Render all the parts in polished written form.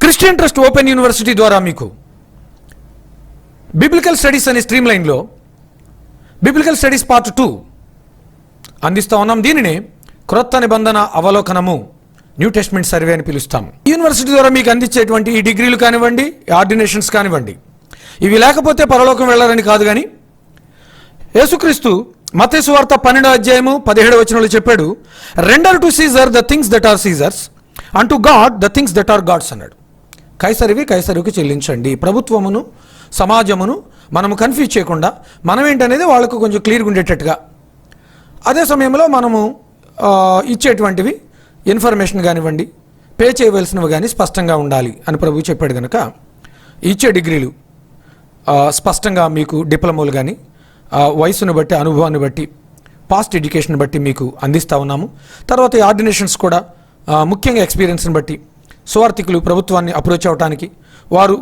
Christian trust open university ద్వారా మీకు biblical studies అనే స్ట్రీమ్ లైన్లో బిబ్లికల్ స్టడీస్ పార్ట్ 2 అందిస్తూ ఉన్నాం. దీనినే క్రొత్త నిబంధన అవలోకనము, న్యూ టెస్ట్మెంట్ సర్వే అని పిలుస్తాము. యూనివర్సిటీ ద్వారా మీకు అందించేటువంటి ఈ డిగ్రీలు కానివ్వండి, ఆర్డినేషన్స్ కానివ్వండి, ఇవి లేకపోతే పరలోకం వెళ్ళాలని కాదు. కానీ యేసుక్రీస్తు మత్తయి సువార్త 12:17 చెప్పాడు, render to Caesar the things that are Caesar's and to God the things that are God's అన్నాడు. కైసరివి కైసరికి చెల్లించండి. ప్రభుత్వమును సమాజమును మనము కన్ఫ్యూజ్ చేయకుండా మనం ఏంటనేది వాళ్ళకు కొంచెం క్లియర్గా ఉండేటట్టుగా, అదే సమయంలో మనము ఇచ్చేటువంటివి ఇన్ఫర్మేషన్ కానివ్వండి, పే చేయవలసినవి కానీ స్పష్టంగా ఉండాలి అని ప్రభువు చెప్పాడు. కనుక ఇచ్చే డిగ్రీలు స్పష్టంగా మీకు డిప్లొమాలు కానీ వయసును బట్టి, అనుభవాన్ని బట్టి, పాస్ట్ ఎడ్యుకేషన్ బట్టి మీకు అందిస్తూ ఉన్నాము. తర్వాత ఈ ఆర్డినేషన్స్ కూడా ముఖ్యంగా ఎక్స్పీరియన్స్ని బట్టి సువార్థికులు ప్రభుత్వాన్ని అప్రోచ్ అవ్వడానికి, వారు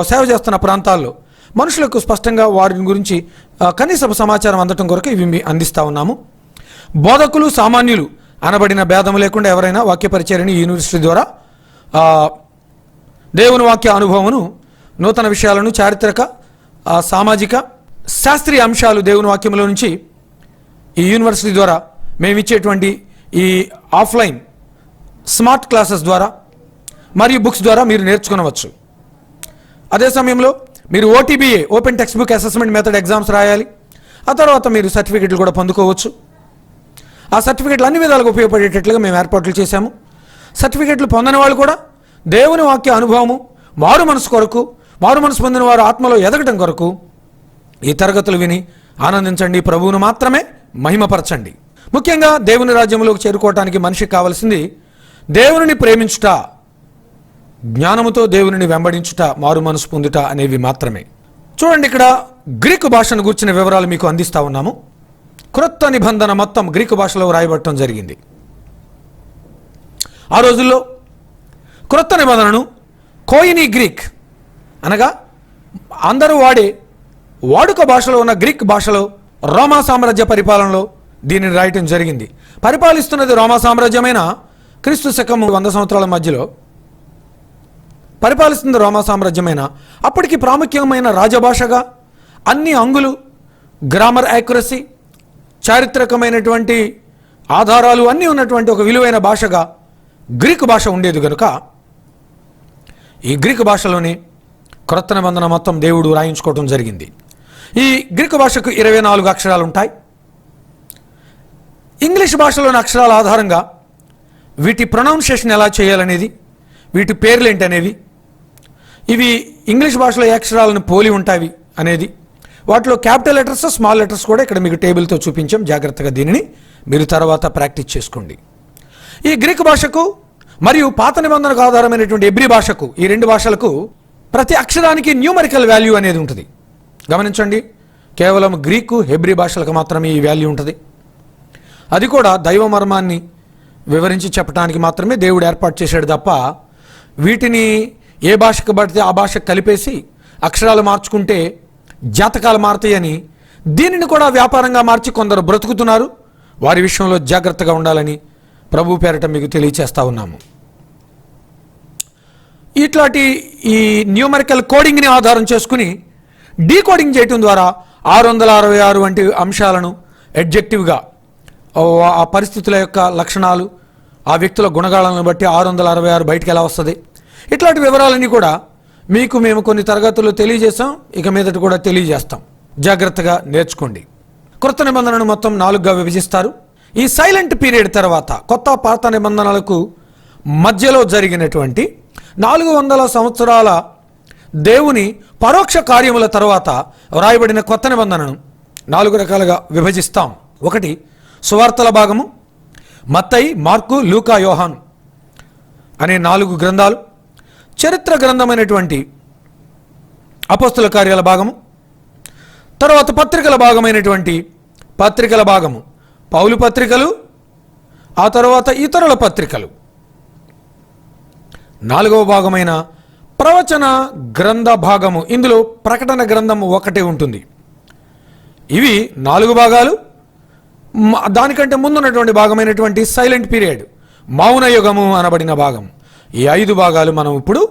సేవ చేస్తున్న ప్రాంతాల్లో మనుషులకు స్పష్టంగా వారి గురించి కనీస సమాచారం అందటం కొరకు ఇవి అందిస్తూ ఉన్నాము. బోధకులు సామాన్యులు అనబడిన భేదం లేకుండా ఎవరైనా వాక్య పరిచర్యని యూనివర్సిటీ ద్వారా దేవుని వాక్య అనుభవమును, నూతన విషయాలను, చారిత్రక, సామాజిక, శాస్త్రీయ అంశాలు దేవుని వాక్యంలో నుంచి ఈ యూనివర్సిటీ ద్వారా మేము ఇచ్చేటువంటి ఈ ఆఫ్లైన్ స్మార్ట్ క్లాసెస్ ద్వారా మరియు బుక్స్ ద్వారా మీరు నేర్చుకునవచ్చు. అదే సమయంలో మీరు OTBA, open text book assessment method exams రాయాలి. ఆ తర్వాత మీరు సర్టిఫికెట్లు కూడా పొందుకోవచ్చు. ఆ సర్టిఫికెట్లు అన్ని విధాలుగా ఉపయోగపడేటట్లుగా మేము ఏర్పాట్లు చేశాము. సర్టిఫికెట్లు పొందని వాళ్ళు కూడా దేవుని వాక్య అనుభవము, మారు మనసు కొరకు, మారు మనసు పొందిన వారు ఆత్మలో ఎదగటం కొరకు ఈ తరగతులు విని ఆనందించండి. ప్రభువును మాత్రమే మహిమపరచండి. ముఖ్యంగా దేవుని రాజ్యంలోకి చేరుకోవటానికి మనిషికి కావాల్సింది దేవుని ప్రేమించుట, జ్ఞానముతో దేవుని వెంబడించుట, మారు మనసు పొందుట అనేవి మాత్రమే. చూడండి, ఇక్కడ గ్రీకు భాషను గూర్చిన వివరాలు మీకు అందిస్తూ ఉన్నాము. క్రొత్త నిబంధన మొత్తం గ్రీకు భాషలో రాయబడటం జరిగింది. ఆ రోజుల్లో క్రొత్త నిబంధనను కోయినీ గ్రీక్ అనగా అందరూ వాడే వాడుక భాషలో ఉన్న గ్రీక్ భాషలో రోమా సామ్రాజ్య పరిపాలనలో దీనిని రాయటం జరిగింది. పరిపాలిస్తున్నది రోమా సామ్రాజ్యమైన క్రీస్తు శకము 100 సంవత్సరాల మధ్యలో పరిపాలిస్తుంది రోమా సామ్రాజ్యమైన. అప్పటికి ప్రాముఖ్యమైన రాజభాషగా అన్ని అంగులు, గ్రామర్ యాక్యురసీ, చారిత్రకమైనటువంటి ఆధారాలు అన్నీ ఉన్నటువంటి ఒక విలువైన భాషగా గ్రీకు భాష ఉండేది. కనుక ఈ గ్రీకు భాషలోనే క్రొత్త నిబంధన మొత్తం దేవుడు రాయించుకోవడం జరిగింది. ఈ గ్రీకు భాషకు 24 అక్షరాలు ఉంటాయి. ఇంగ్లీష్ భాషలోని అక్షరాల ఆధారంగా వీటి ప్రొనౌన్సియేషన్ ఎలా చేయాలనేది, వీటి పేర్లు ఏంటనేవి, ఇవి ఇంగ్లీష్ భాషలో ఏ అక్షరాలను పోలి ఉంటాయి అనేది, వాటిలో క్యాపిటల్ లెటర్స్, స్మాల్ లెటర్స్ కూడా ఇక్కడ మీకు టేబుల్తో చూపించాం. జాగ్రత్తగా దీనిని మీరు తర్వాత ప్రాక్టీస్ చేసుకోండి. ఈ గ్రీకు భాషకు మరియు పాత నిబంధనకు ఆధారమైనటువంటి ఎబ్రీ భాషకు, ఈ రెండు భాషలకు ప్రతి అక్షరానికి న్యూమరికల్ వాల్యూ అనేది ఉంటుంది. గమనించండి, కేవలం గ్రీకు, హెబ్రీ భాషలకు మాత్రమే ఈ వాల్యూ ఉంటుంది. అది కూడా దైవ మర్మాన్ని వివరించి చెప్పడానికి మాత్రమే దేవుడు ఏర్పాటు చేశాడు తప్ప వీటిని ఏ భాషకు పడితే ఆ భాషకు కలిపేసి అక్షరాలు మార్చుకుంటే జాతకాలు మారుతాయని దీనిని కూడా వ్యాపారంగా మార్చి కొందరు బ్రతుకుతున్నారు. వారి విషయంలో జాగ్రత్తగా ఉండాలని ప్రభు పేరట మీకు తెలియచేస్తా ఉన్నాము. ఇట్లాంటి ఈ న్యూమరికల్ కోడింగ్ని ఆధారం చేసుకుని డీకోడింగ్ చేయటం ద్వారా 666 వంటి అంశాలను ఎడ్జెక్టివ్గా ఆ పరిస్థితుల యొక్క లక్షణాలు, ఆ వ్యక్తుల గుణగాలను బట్టి 666 బయటికి ఎలా వస్తుంది, ఇట్లాంటి వివరాలన్నీ కూడా మీకు మేము కొన్ని తరగతుల్లో తెలియజేస్తాం. ఇక మీదట కూడా తెలియజేస్తాం. జాగ్రత్తగా నేర్చుకోండి. క్రొత్త నిబంధనను మొత్తం 4గా విభజిస్తారు. ఈ సైలెంట్ పీరియడ్ తర్వాత కొత్త పాత నిబంధనలకు మధ్యలో జరిగినటువంటి 400 సంవత్సరాల దేవుని పరోక్ష కార్యముల తర్వాత వ్రాయబడిన కొత్త నిబంధనను 4 రకాలుగా విభజిస్తాం. 1 సువార్తల భాగము, మత్తయి, మార్కు, లూకా, యోహాను అనే 4 గ్రంథాలు. చరిత్ర గ్రంథమైనటువంటి అపోస్తుల కార్యాల భాగము. తర్వాత పత్రికల భాగమైనటువంటి పత్రికల భాగము, పౌలు పత్రికలు, ఆ తర్వాత ఇతరుల పత్రికలు. 4వ భాగమైన ప్రవచన గ్రంథ భాగము. ఇందులో ప్రకటన గ్రంథము 1 ఉంటుంది. ఇవి 4 భాగాలు. దానికంటే ముందున్నటువంటి భాగమైనటువంటి సైలెంట్ పీరియడ్, మౌన యుగము అనబడిన భాగం. ఈ 5 భాగాలు మనం ఇప్పుడు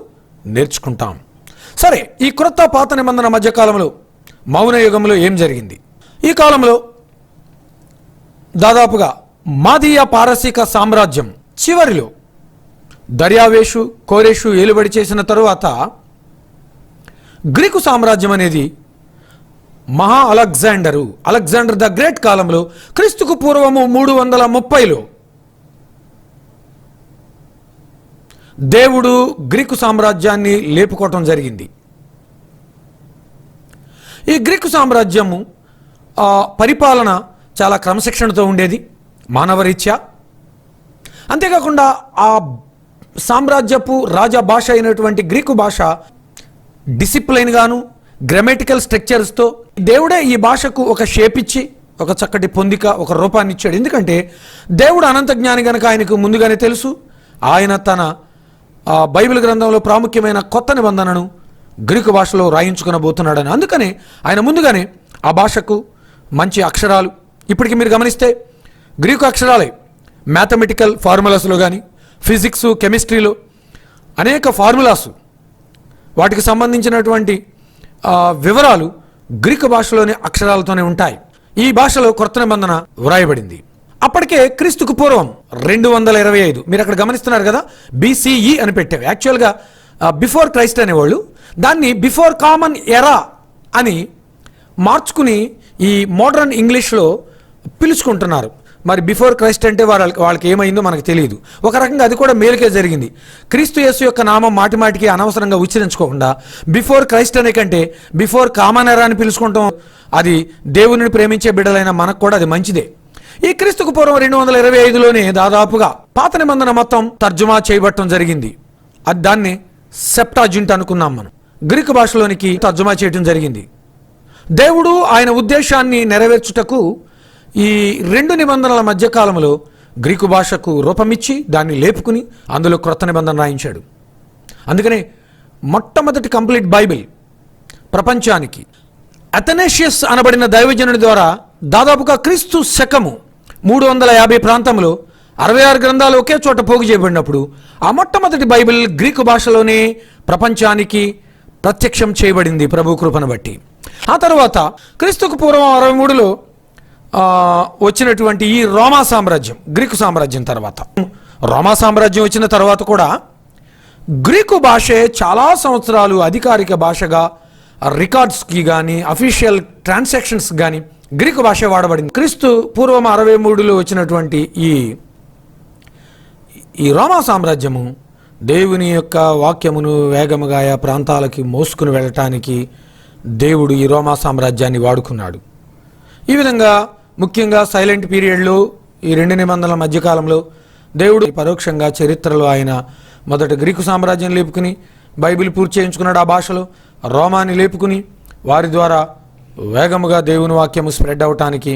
నేర్చుకుంటాం. సరే, ఈ క్రొత్త పాత నిబంధన మధ్యకాలంలో మౌన యుగంలో ఏం జరిగింది? ఈ కాలంలో దాదాపుగా మాదీయ పారసీక సామ్రాజ్యం చివరిలో దర్యావేషు కోరేషు ఏలుబడి చేసిన తరువాత గ్రీకు సామ్రాజ్యం అనేది అలెగ్జాండర్ ద గ్రేట్ కాలంలో క్రీస్తుకు పూర్వము 330లో దేవుడు గ్రీకు సామ్రాజ్యాన్ని లేపుకోవటం జరిగింది. ఈ గ్రీకు సామ్రాజ్యము పరిపాలన చాలా క్రమశిక్షణతో ఉండేది మానవరీత్యా. అంతేకాకుండా ఆ సామ్రాజ్యపు రాజా భాష అయినటువంటి గ్రీకు భాష డిసిప్లైన్ గాను గ్రామటికల్ స్ట్రక్చర్స్తో దేవుడే ఈ భాషకు ఒక షేప్ ఇచ్చి ఒక చక్కటి పొందిక ఒక రూపాన్ని ఇచ్చాడు. ఎందుకంటే దేవుడు అనంత జ్ఞాని గనక ఆయనకు ముందుగానే తెలుసు ఆయన తన బైబిల్ గ్రంథంలో ప్రాముఖ్యమైన కొత్త నిబంధనను గ్రీకు భాషలో రాయించుకునబోతున్నాడని. అందుకనే ఆయన ముందుగానే ఆ భాషకు మంచి అక్షరాలు, ఇప్పటికి మీరు గమనిస్తే గ్రీకు అక్షరాలే మ్యాథమెటికల్ ఫార్ములాస్లో కానీ ఫిజిక్స్ కెమిస్ట్రీలో అనేక ఫార్ములాస్ వాటికి సంబంధించినటువంటి వివరాలు గ్రీకు భాషలోని అక్షరాలతోనే ఉంటాయి. ఈ భాషలో కొత్త నిబంధన వ్రాయబడింది. అప్పటికే క్రీస్తుకు పూర్వం 225 మీరు అక్కడ గమనిస్తున్నారు కదా, BCE అని పెట్టారు. యాక్చువల్గా బిఫోర్ క్రైస్ట్ అనేవాళ్ళు దాన్ని బిఫోర్ కామన్ ఎరా అని మార్చుకుని ఈ మోడర్న్ ఇంగ్లీష్లో పిలుచుకుంటున్నారు. మరి బిఫోర్ క్రైస్ట్ అంటే వాళ్ళకి ఏమైందో మనకు తెలియదు. ఒక రకంగా అది కూడా మేలుకే జరిగింది. క్రీస్తు యేసు యొక్క నామం మాటిమాటికి అనవసరంగా ఉచ్చరించుకోకుండా బిఫోర్ క్రైస్ట్ అనే కంటే బిఫోర్ కామన్ ఎరా అని పిలుచుకుంటాం. అది దేవుని ప్రేమించే బిడ్డలైన మనకు కూడా అది మంచిదే. ఈ క్రీస్తుకు పూర్వం 225లోనే దాదాపుగా పాత నిబంధన మొత్తం తర్జుమా చేయబట్టడం జరిగింది. అది దాన్ని సెప్టాజింట్ అనుకున్నాం మనం. గ్రీకు భాషలోనికి తర్జుమా చేయడం జరిగింది. దేవుడు ఆయన ఉద్దేశాన్ని నెరవేర్చుటకు ఈ 2 నిబంధనల మధ్యకాలంలో గ్రీకు భాషకు రూపమిచ్చి దాన్ని లేపుకుని అందులో క్రొత్త నిబంధన రాయించాడు. అందుకనే మొట్టమొదటి కంప్లీట్ బైబిల్ ప్రపంచానికి అథనేషియస్ అనబడిన దైవజనుడి ద్వారా దాదాపుగా క్రీస్తు శకము 350 ప్రాంతంలో 66 గ్రంథాలు ఒకే చోట పోగు చేయబడినప్పుడు ఆ మొట్టమొదటి బైబిల్ గ్రీకు భాషలోనే ప్రపంచానికి ప్రత్యక్షం చేయబడింది ప్రభు కృపను బట్టి. ఆ తర్వాత క్రీస్తుకు పూర్వం 63లో వచ్చినటువంటి ఈ రోమా సామ్రాజ్యం, గ్రీకు సామ్రాజ్యం తర్వాత రోమా సామ్రాజ్యం వచ్చిన తర్వాత కూడా గ్రీకు భాషే చాలా సంవత్సరాలు అధికారిక భాషగా రికార్డ్స్కి కానీ అఫీషియల్ ట్రాన్సాక్షన్స్ కానీ గ్రీకు భాష వాడబడింది. క్రీస్తు పూర్వం 63లో వచ్చినటువంటి ఈ రోమా సామ్రాజ్యము దేవుని యొక్క వాక్యమును వేగముగా ఆయా ప్రాంతాలకి మోసుకుని వెళ్ళటానికి దేవుడు ఈ రోమా సామ్రాజ్యాన్ని వాడుకున్నాడు. ఈ విధంగా ముఖ్యంగా సైలెంట్ పీరియడ్లో ఈ 2 నిబంధనల మధ్యకాలంలో దేవుడు పరోక్షంగా చరిత్రలో ఆయన మొదట గ్రీకు సామ్రాజ్యం లేపుకుని బైబిల్ పూర్తి చేయించుకున్నాడు. ఆ భాషలో రోమాని లేపుకుని వారి ద్వారా వేగముగా దేవుని వాక్యము స్ప్రెడ్ అవటానికి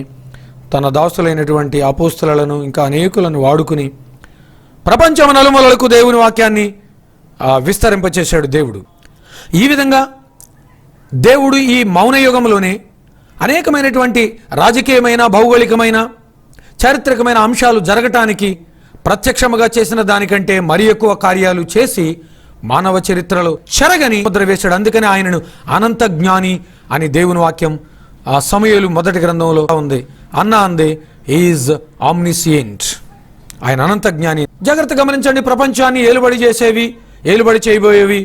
తన దాసులైనటువంటి అపోస్తలులను ఇంకా అనేకులను వాడుకుని ప్రపంచం నలుమూలలకు దేవుని వాక్యాన్ని విస్తరింపచేశాడు దేవుడు. ఈ విధంగా దేవుడు ఈ మౌన యుగంలోనే అనేకమైనటువంటి రాజకీయమైన భౌగోళికమైన చారిత్రకమైన అంశాలు జరగటానికి ప్రత్యక్షముగా చేసిన దానికంటే మరి ఎక్కువ కార్యాలు చేసి మానవ చరిత్రలో చెరగని ముద్ర వేశాడు. అందుకని ఆయనను అనంత జ్ఞాని అని దేవుని వాక్యం ఆ సమూయేలు మొదటి గ్రంథంలో ఉంది. అన్నా అందే ఈజ్ ఆమ్నిసియంట్, ఆయన అనంత జ్ఞాని. జాగ్రత్త గమనించండి, ప్రపంచాన్ని ఏలుబడి చేయబోయేవి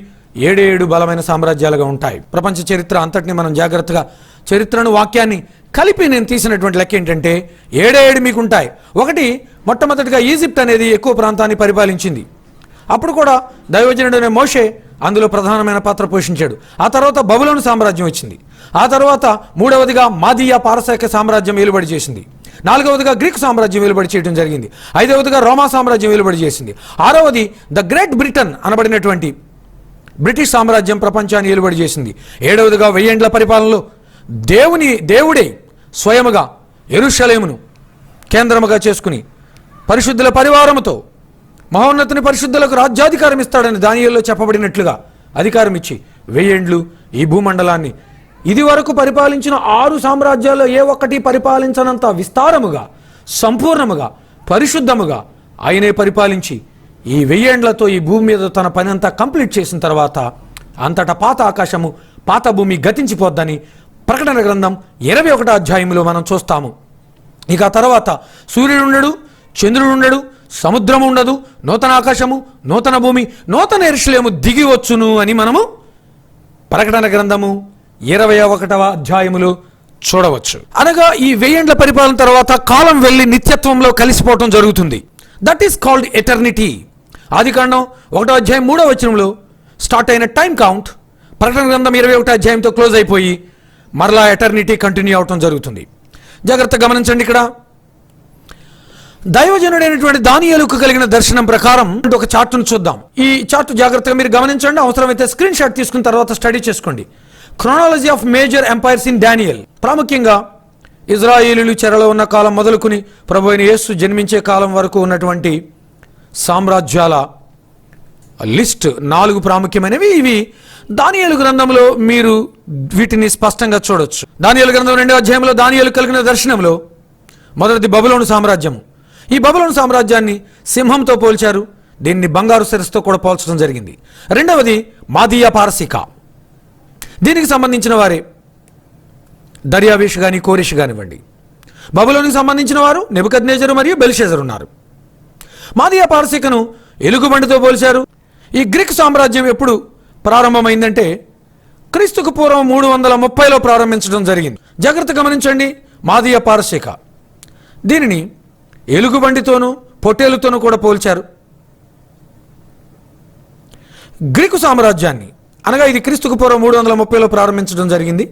7 బలమైన సామ్రాజ్యాలుగా ఉంటాయి. ప్రపంచ చరిత్ర అంతటిని మనం జాగ్రత్తగా చరిత్రను వాక్యాన్ని కలిపి నేను తీసినటువంటి లెక్క ఏంటంటే 7 మీకు ఉంటాయి. ఒకటి, మొట్టమొదటిగా ఈజిప్ట్ అనేది ఎక్కువ ప్రాంతాన్ని పరిపాలించింది. అప్పుడు కూడా దైవజనుడైన మోషే అందులో ప్రధానమైన పాత్ర పోషించాడు. ఆ తర్వాత బబులోను సామ్రాజ్యం వచ్చింది. ఆ తర్వాత 3వదిగా మాదీయ పారసీక సామ్రాజ్యం ఏలుబడి చేసింది. 4వదిగా గ్రీక్ సామ్రాజ్యం వెలుబడి చేయడం జరిగింది. 5వదిగా రోమా సామ్రాజ్యం వెలుబడి చేసింది. 6వది ద గ్రేట్ బ్రిటన్ అనబడినటువంటి బ్రిటిష్ సామ్రాజ్యం ప్రపంచాన్ని ఏలుబడి చేసింది. 7వదిగా 1000 ఏండ్ల పరిపాలనలో దేవుడే స్వయముగా యెరూషలేమును కేంద్రముగా చేసుకుని పరిశుద్ధుల పరివారముతో మహోన్నతుని పరిశుద్ధులకు రాజ్యాధికారం ఇస్తాడని దానియేలులో చెప్పబడినట్లుగా అధికారం ఇచ్చి 1000 ఏండ్లు ఈ భూమండలాన్ని ఇది వరకు పరిపాలించిన 6 సామ్రాజ్యాల్లో ఏ ఒక్కటి పరిపాలించనంత విస్తారముగా సంపూర్ణముగా పరిశుద్ధముగా ఆయనే పరిపాలించి ఈ 1000 ఏండ్లతో ఈ భూమి మీద తన పని అంతా కంప్లీట్ చేసిన తర్వాత అంతటా పాత ఆకాశము పాత భూమి గతించిపోద్దని ప్రకటన గ్రంథం 21వ అధ్యాయంలో మనం చూస్తాము. ఇక తర్వాత సూర్యుడు ఉండడు, చంద్రుడు ఉండడు, సముద్రము ఉండదు, నూతన ఆకాశము, నూతన భూమి, నూతన యెరూషలేము దిగి వచ్చును అని మనము ప్రకటన గ్రంథము 21వ అధ్యాయములో చూడవచ్చు. అనగా ఈ 1000 ఏండ్ల పరిపాలన తర్వాత కాలం వెళ్ళి నిత్యత్వంలో కలిసిపోవటం జరుగుతుంది. That is called eternity. ఆదికాండం 1వ అధ్యాయం 3వ వచనంలో స్టార్ట్ అయిన టైం కౌంట్ ప్రకటన గ్రంథం 21వ అధ్యాయంతో క్లోజ్ అయిపోయి మరలా ఎటర్నిటీ కంటిన్యూ అవటం జరుగుతుంది. జాగ్రత్తగా గమనించండి. ఇక్కడ దైవజనుడైనటువంటి దానియేలుకు కలిగిన దర్శనం ప్రకారం ఒక చార్టును చూద్దాం. ఈ చార్టు జాగ్రత్తగా మీరు గమనించండి. అవసరమైతే స్క్రీన్ షాట్ తీసుకున్న తర్వాత స్టడీ చేసుకోండి. Chronology of major empires in Daniel. ప్రాముఖ్యంగా ఇజ్రాయేలీలు చెరలో ఉన్న కాలం మొదలుకుని ప్రభు అయిన యేసు జన్మించే కాలం వరకు ఉన్నటువంటి సామ్రాజ్యాల లిస్ట్ 4 ప్రాముఖ్యమైనవి. ఇవి దానియేలు గ్రంథంలో మీరు వీటిని స్పష్టంగా చూడొచ్చు. దానియేలు గ్రంథం 2వ అధ్యాయంలో దానియేలు కలిగిన దర్శనంలో మొదటిది బబులోను సామ్రాజ్యము. ఈ బబులోను సామ్రాజ్యాన్ని సింహంతో పోల్చారు. దీన్ని బంగారు శిరస్సుతో కూడా పోల్చడం జరిగింది. రెండవది మాదియా పారసిక. దీనికి సంబంధించిన వారే దర్యావేష్ కానీ కోరెష్ కానివ్వండి. బబులోనికి సంబంధించిన వారు నెబుకద్నెజరు మరియు బెల్షెజరు ఉన్నారు. మాదియా పారసికను ఎలుగుబంటితో పోల్చారు. ఈ గ్రీక్ సామ్రాజ్యం ఎప్పుడు ప్రారంభమైందంటే క్రీస్తుకు పూర్వం 330లో ప్రారంభించడం జరిగింది. జాగ్రత్త గమనించండి. మాదియా పారసిక దీనిని ఎలుగుబంటితోనూ పొట్టేలుతోనూ కూడా పోల్చారు. గ్రీకు సామ్రాజ్యాన్ని అనగా ఇది క్రీస్తుకు పూర్వం 330లో ప్రారంభించడం జరిగింది.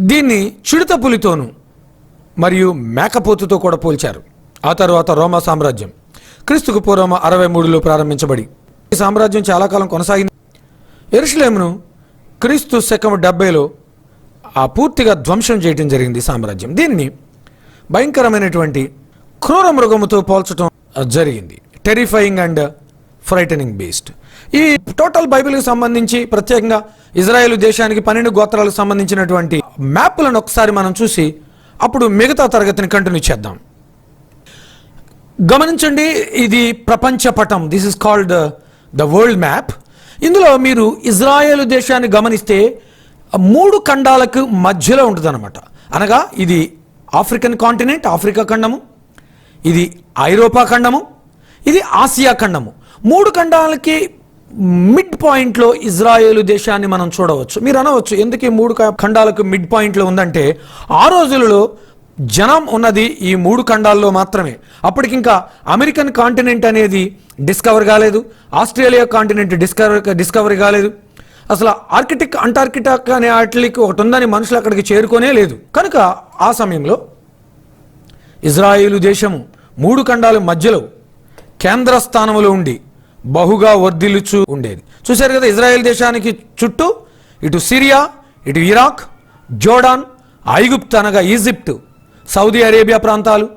దీన్ని చిడత పులితోనూ మరియు మేకపోతుతో కూడా పోల్చారు. ఆ తర్వాత రోమా సామ్రాజ్యం క్రీస్తుకు పూర్వం 63లో ప్రారంభించబడి ఈ సామ్రాజ్యం చాలా కాలం కొనసాగింది. యెరూషలేమును క్రీస్తు శకం 70లో పూర్తిగా ధ్వంసం చేయడం జరిగింది సామ్రాజ్యం. దీనిని భయంకరమైనటువంటి క్రూర మృగముతో పోల్చడం జరిగింది. Terrifying and frightening beast. ఈ టోటల్ బైబిల్కి సంబంధించి ప్రత్యేకంగా ఇజ్రాయేల్ దేశానికి 12 గోత్రాలకు సంబంధించినటువంటి మ్యాప్లను ఒకసారి మనం చూసి అప్పుడు మిగతా తరగతిని కంటిన్యూ చేద్దాం. గమనించండి. ఇది ప్రపంచ పటం. This is called the world map. ఇందులో మీరు ఇజ్రాయేల్ దేశాన్ని గమనిస్తే 3 ఖండాలకు మధ్యలో ఉంటుంది అనమాట. అనగా ఇది ఆఫ్రికన్ కాంటినెంట్, ఆఫ్రికా ఖండము, ఇది ఐరోపా ఖండము, ఇది ఆసియా ఖండము. 3 ఖండాలకి మిడ్ పాయింట్లో ఇజ్రాయేలు దేశాన్ని మనం చూడవచ్చు. మీరు అనవచ్చు ఎందుకు ఈ 3 ఖండాలకు మిడ్ పాయింట్లో ఉందంటే ఆ రోజులలో జనం ఉన్నది ఈ 3 ఖండాల్లో మాత్రమే. అప్పటికింకా అమెరికన్ కాంటినెంట్ అనేది డిస్కవర్ కాలేదు, ఆస్ట్రేలియా కాంటినెంట్ డిస్కవరీ కాలేదు, అసలు ఆర్కిటిక్ అంటార్కిటిక్ అనే వాటికి ఒకటి ఉందని మనుషులు అక్కడికి చేరుకోనే లేదు. కనుక ఆ సమయంలో ఇజ్రాయేలు దేశము 3 ఖండాల మధ్యలో కేంద్ర స్థానంలో ఉండి బహుగా వర్ధిల్లుచూ ఉండేది. చూశారు కదా, ఇజ్రాయెల్ దేశానికి చుట్టూ ఇటు సిరియా, ఇటు ఇరాక్, జోర్డాన్, ఐగుప్తు అనగా ఈజిప్టు, సౌదీ అరేబియా ప్రాంతాలు,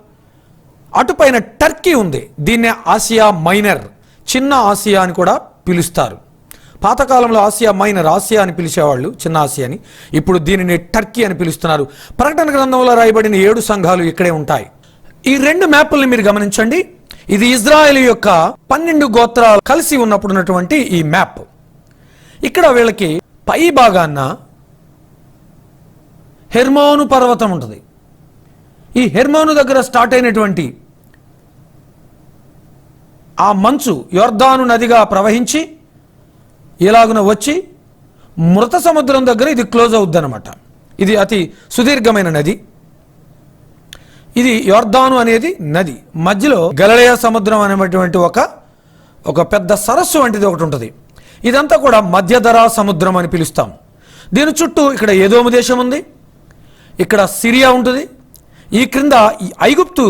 అటుపైన టర్కీ ఉంది. దీన్నే ఆసియా మైనర్, చిన్న ఆసియా అని కూడా పిలుస్తారు. పాతకాలంలో ఆసియా మైనర్, ఆసియా అని పిలిచేవాళ్ళు, చిన్న ఆసియాని. ఇప్పుడు దీనిని టర్కీ అని పిలుస్తున్నారు. ప్రకటన గ్రంథంలో రాయబడిన 7 సంఘాలు ఇక్కడే ఉంటాయి. ఈ 2 మ్యాపుల్ని మీరు గమనించండి. ఇది ఇజ్రాయెల్ యొక్క 12 గోత్రాలు కలిసి ఉన్నప్పుడు ఉన్నటువంటి ఈ మ్యాప్. ఇక్కడ వీళ్ళకి పై భాగాన హెర్మోను పర్వతం ఉంటుంది. ఈ హెర్మోను దగ్గర స్టార్ట్ అయినటువంటి ఆ మంచు యొర్దాను నదిగా ప్రవహించి ఇలాగున వచ్చి మృత సముద్రం దగ్గర ఇది క్లోజ్ అవుద్ది అనమాట. ఇది అతి సుదీర్ఘమైన నది. ఇది యొర్దాను అనేది నది మధ్యలో గలిలయ సముద్రం అనేటువంటి ఒక పెద్ద సరస్సు వంటిది ఒకటి ఉంటుంది. ఇదంతా కూడా మధ్యధరా సముద్రం అని పిలుస్తాం. దీని చుట్టూ ఇక్కడ ఏదోము దేశం ఉంది, ఇక్కడ సిరియా ఉంటుంది, ఈ క్రింద ఈ ఐగుప్తు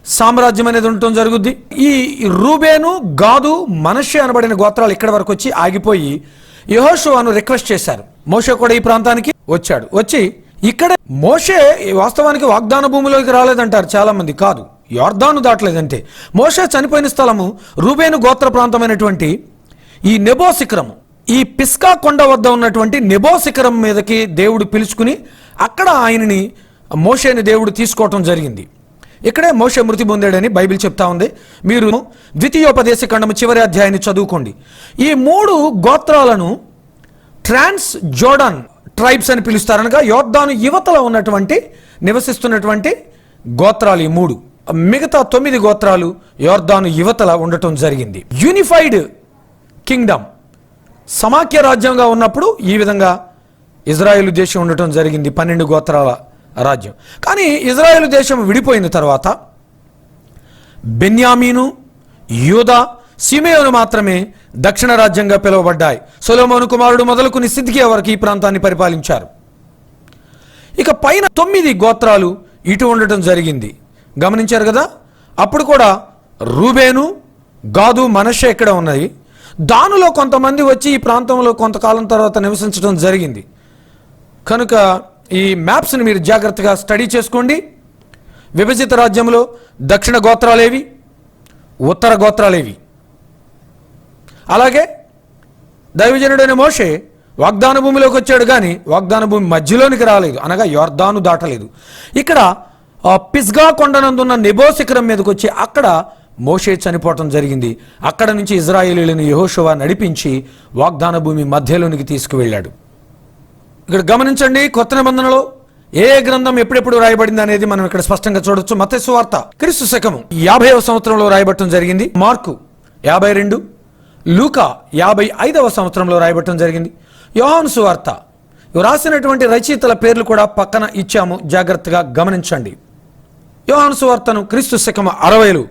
సామ్రాజ్యం అనేది ఉండటం జరుగుద్ది. ఈ రూబేను, గాదు, మనష్షే అనబడిన గోత్రాలు ఇక్కడ వరకు వచ్చి ఆగిపోయి యెహోషువను రిక్వెస్ట్ చేశారు. మోషే కూడా ఈ ప్రాంతానికి వచ్చాడు. వచ్చి ఇక్కడ మోషే వాస్తవానికి వాగ్దాన భూమిలోకి రాలేదంటారు చాలా మంది. కాదు, యొర్దాను దాటలేదంటే. మోషే చనిపోయిన స్థలము రూబేను గోత్ర ప్రాంతమైనటువంటి ఈ నెబో శిఖరము, ఈ పిస్కా కొండ వద్ద ఉన్నటువంటి నెబో శిఖరం మీదకి దేవుడు పిలుచుకుని అక్కడ ఆయనని, మోషేని దేవుడు తీసుకోవటం జరిగింది. ఇక్కడే మోషే మృతి పొందాడని బైబిల్ చెప్తా ఉంది. మీరు ద్వితీయోపదేశకాండము చివరి అధ్యాయాన్ని చదువుకోండి. ఈ 3 గోత్రాలను ట్రాన్స్ జోర్డాన్ ట్రైబ్స్ అని పిలుస్తారనగా యోర్దాను యువతలో ఉన్నటువంటి నివసిస్తున్నటువంటి గోత్రాలు ఈ 3. మిగతా 9 గోత్రాలు యోర్దాను యువతల ఉండటం జరిగింది. యూనిఫైడ్ కింగ్డమ్, సమాఖ్య రాజ్యంగా ఉన్నప్పుడు ఈ విధంగా ఇజ్రాయేలు దేశం ఉండటం జరిగింది, 12 గోత్రాల రాజ్యం. కానీ ఇజ్రాయేలు దేశం విడిపోయిన తర్వాత బెన్యామీను, యూదా, సిమెయోను మాత్రమే దక్షిణ రాజ్యంగా పిలువబడ్డాయి. సొలొమోను కుమారుడు మొదలుకుని సిద్కియా వరకు ఈ ప్రాంతాన్ని పరిపాలించారు. ఇక పైన 9 గోత్రాలు ఇటు ఉండటం జరిగింది. గమనించారు కదా. అప్పుడు కూడా రూబేను, గాదు, మనష్షే ఇక్కడ ఉన్నాయి. దానులో కొంతమంది వచ్చి ఈ ప్రాంతంలో కొంతకాలం తర్వాత నివసించడం జరిగింది. కనుక ఈ మ్యాప్స్ని మీరు జాగ్రత్తగా స్టడీ చేసుకోండి. విభజిత రాజ్యంలో దక్షిణ గోత్రాలేవి, ఉత్తర గోత్రాలేవి. అలాగే దైవజనుడైన మోషే వాగ్దాన భూమిలోకి వచ్చాడు, కానీ వాగ్దాన భూమి మధ్యలోనికి రాలేదు, అనగా యోర్దాను దాటలేదు. ఇక్కడ పిస్గా కొండనందున్న నెబో శిఖరం మీదకి వచ్చి అక్కడ మోషే చనిపోవటం జరిగింది. అక్కడ నుంచి ఇజ్రాయేలీలను యెహోషువ నడిపించి వాగ్దాన భూమి మధ్యలోనికి తీసుకువెళ్ళాడు. ఇక్కడ గమనించండి, కొత్త నిబంధనలో ఏ గ్రంథం ఎప్పుడెప్పుడు రాయబడింది అనేది మనం ఇక్కడ స్పష్టంగా చూడొచ్చు. మత్తయి సువార్త క్రీస్తు శకము 50వ సంవత్సరంలో రాయబడటం జరిగింది. మార్కు 52, లూకా 55వ సంవత్సరంలో రాయబడటం జరిగింది. యోహాను సువార్త రాసినటువంటి రచయితల పేర్లు కూడా పక్కన ఇచ్చాము, జాగ్రత్తగా గమనించండి. యోహాను సువార్తను క్రీస్తు శకము 60లో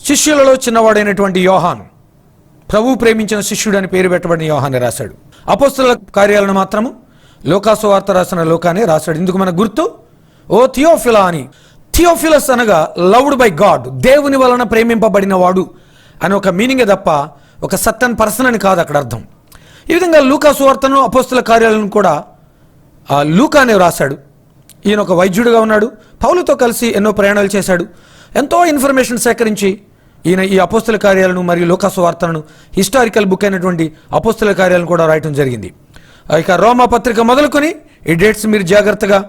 శిష్యులలో చిన్నవాడైనటువంటి యోహాను, ప్రభువు ప్రేమించిన శిష్యుడు అని పేరు పెట్టబడిన యోహాన్ని రాశాడు. అపోస్తలుల కార్యాలను మాత్రము లూకా సువార్త రాసిన లూకానే రాశాడు. ఇందుకు మన గుర్తు ఓ థియోఫిలా అని. థియోఫిలస్ అనగా లవ్డ్ బై గాడ్, దేవుని వలన ప్రేమింపబడిన వాడు అని ఒక మీనింగే తప్ప ఒక సర్టన్ పర్సన్ అని కాదు అక్కడ అర్థం. ఈ విధంగా లూకా సువార్తను, అపోస్తలుల కార్యాలను కూడా లూకానే రాశాడు. ఈయన ఒక వైద్యుడిగా ఉన్నాడు. పౌలుతో కలిసి ఎన్నో ప్రయాణాలు చేశాడు. ఎంతో ఇన్ఫర్మేషన్ సేకరించి ఈయన ఈ అపోస్తల కార్యాలను మరియు లూకా సువార్తలను, హిస్టారికల్ బుక్ అయినటువంటి అపోస్తల కార్యాలను కూడా రాయటం జరిగింది. ఇక రోమా పత్రిక మొదలుకొని ఈ డేట్స్ మీరు జాగ్రత్తగా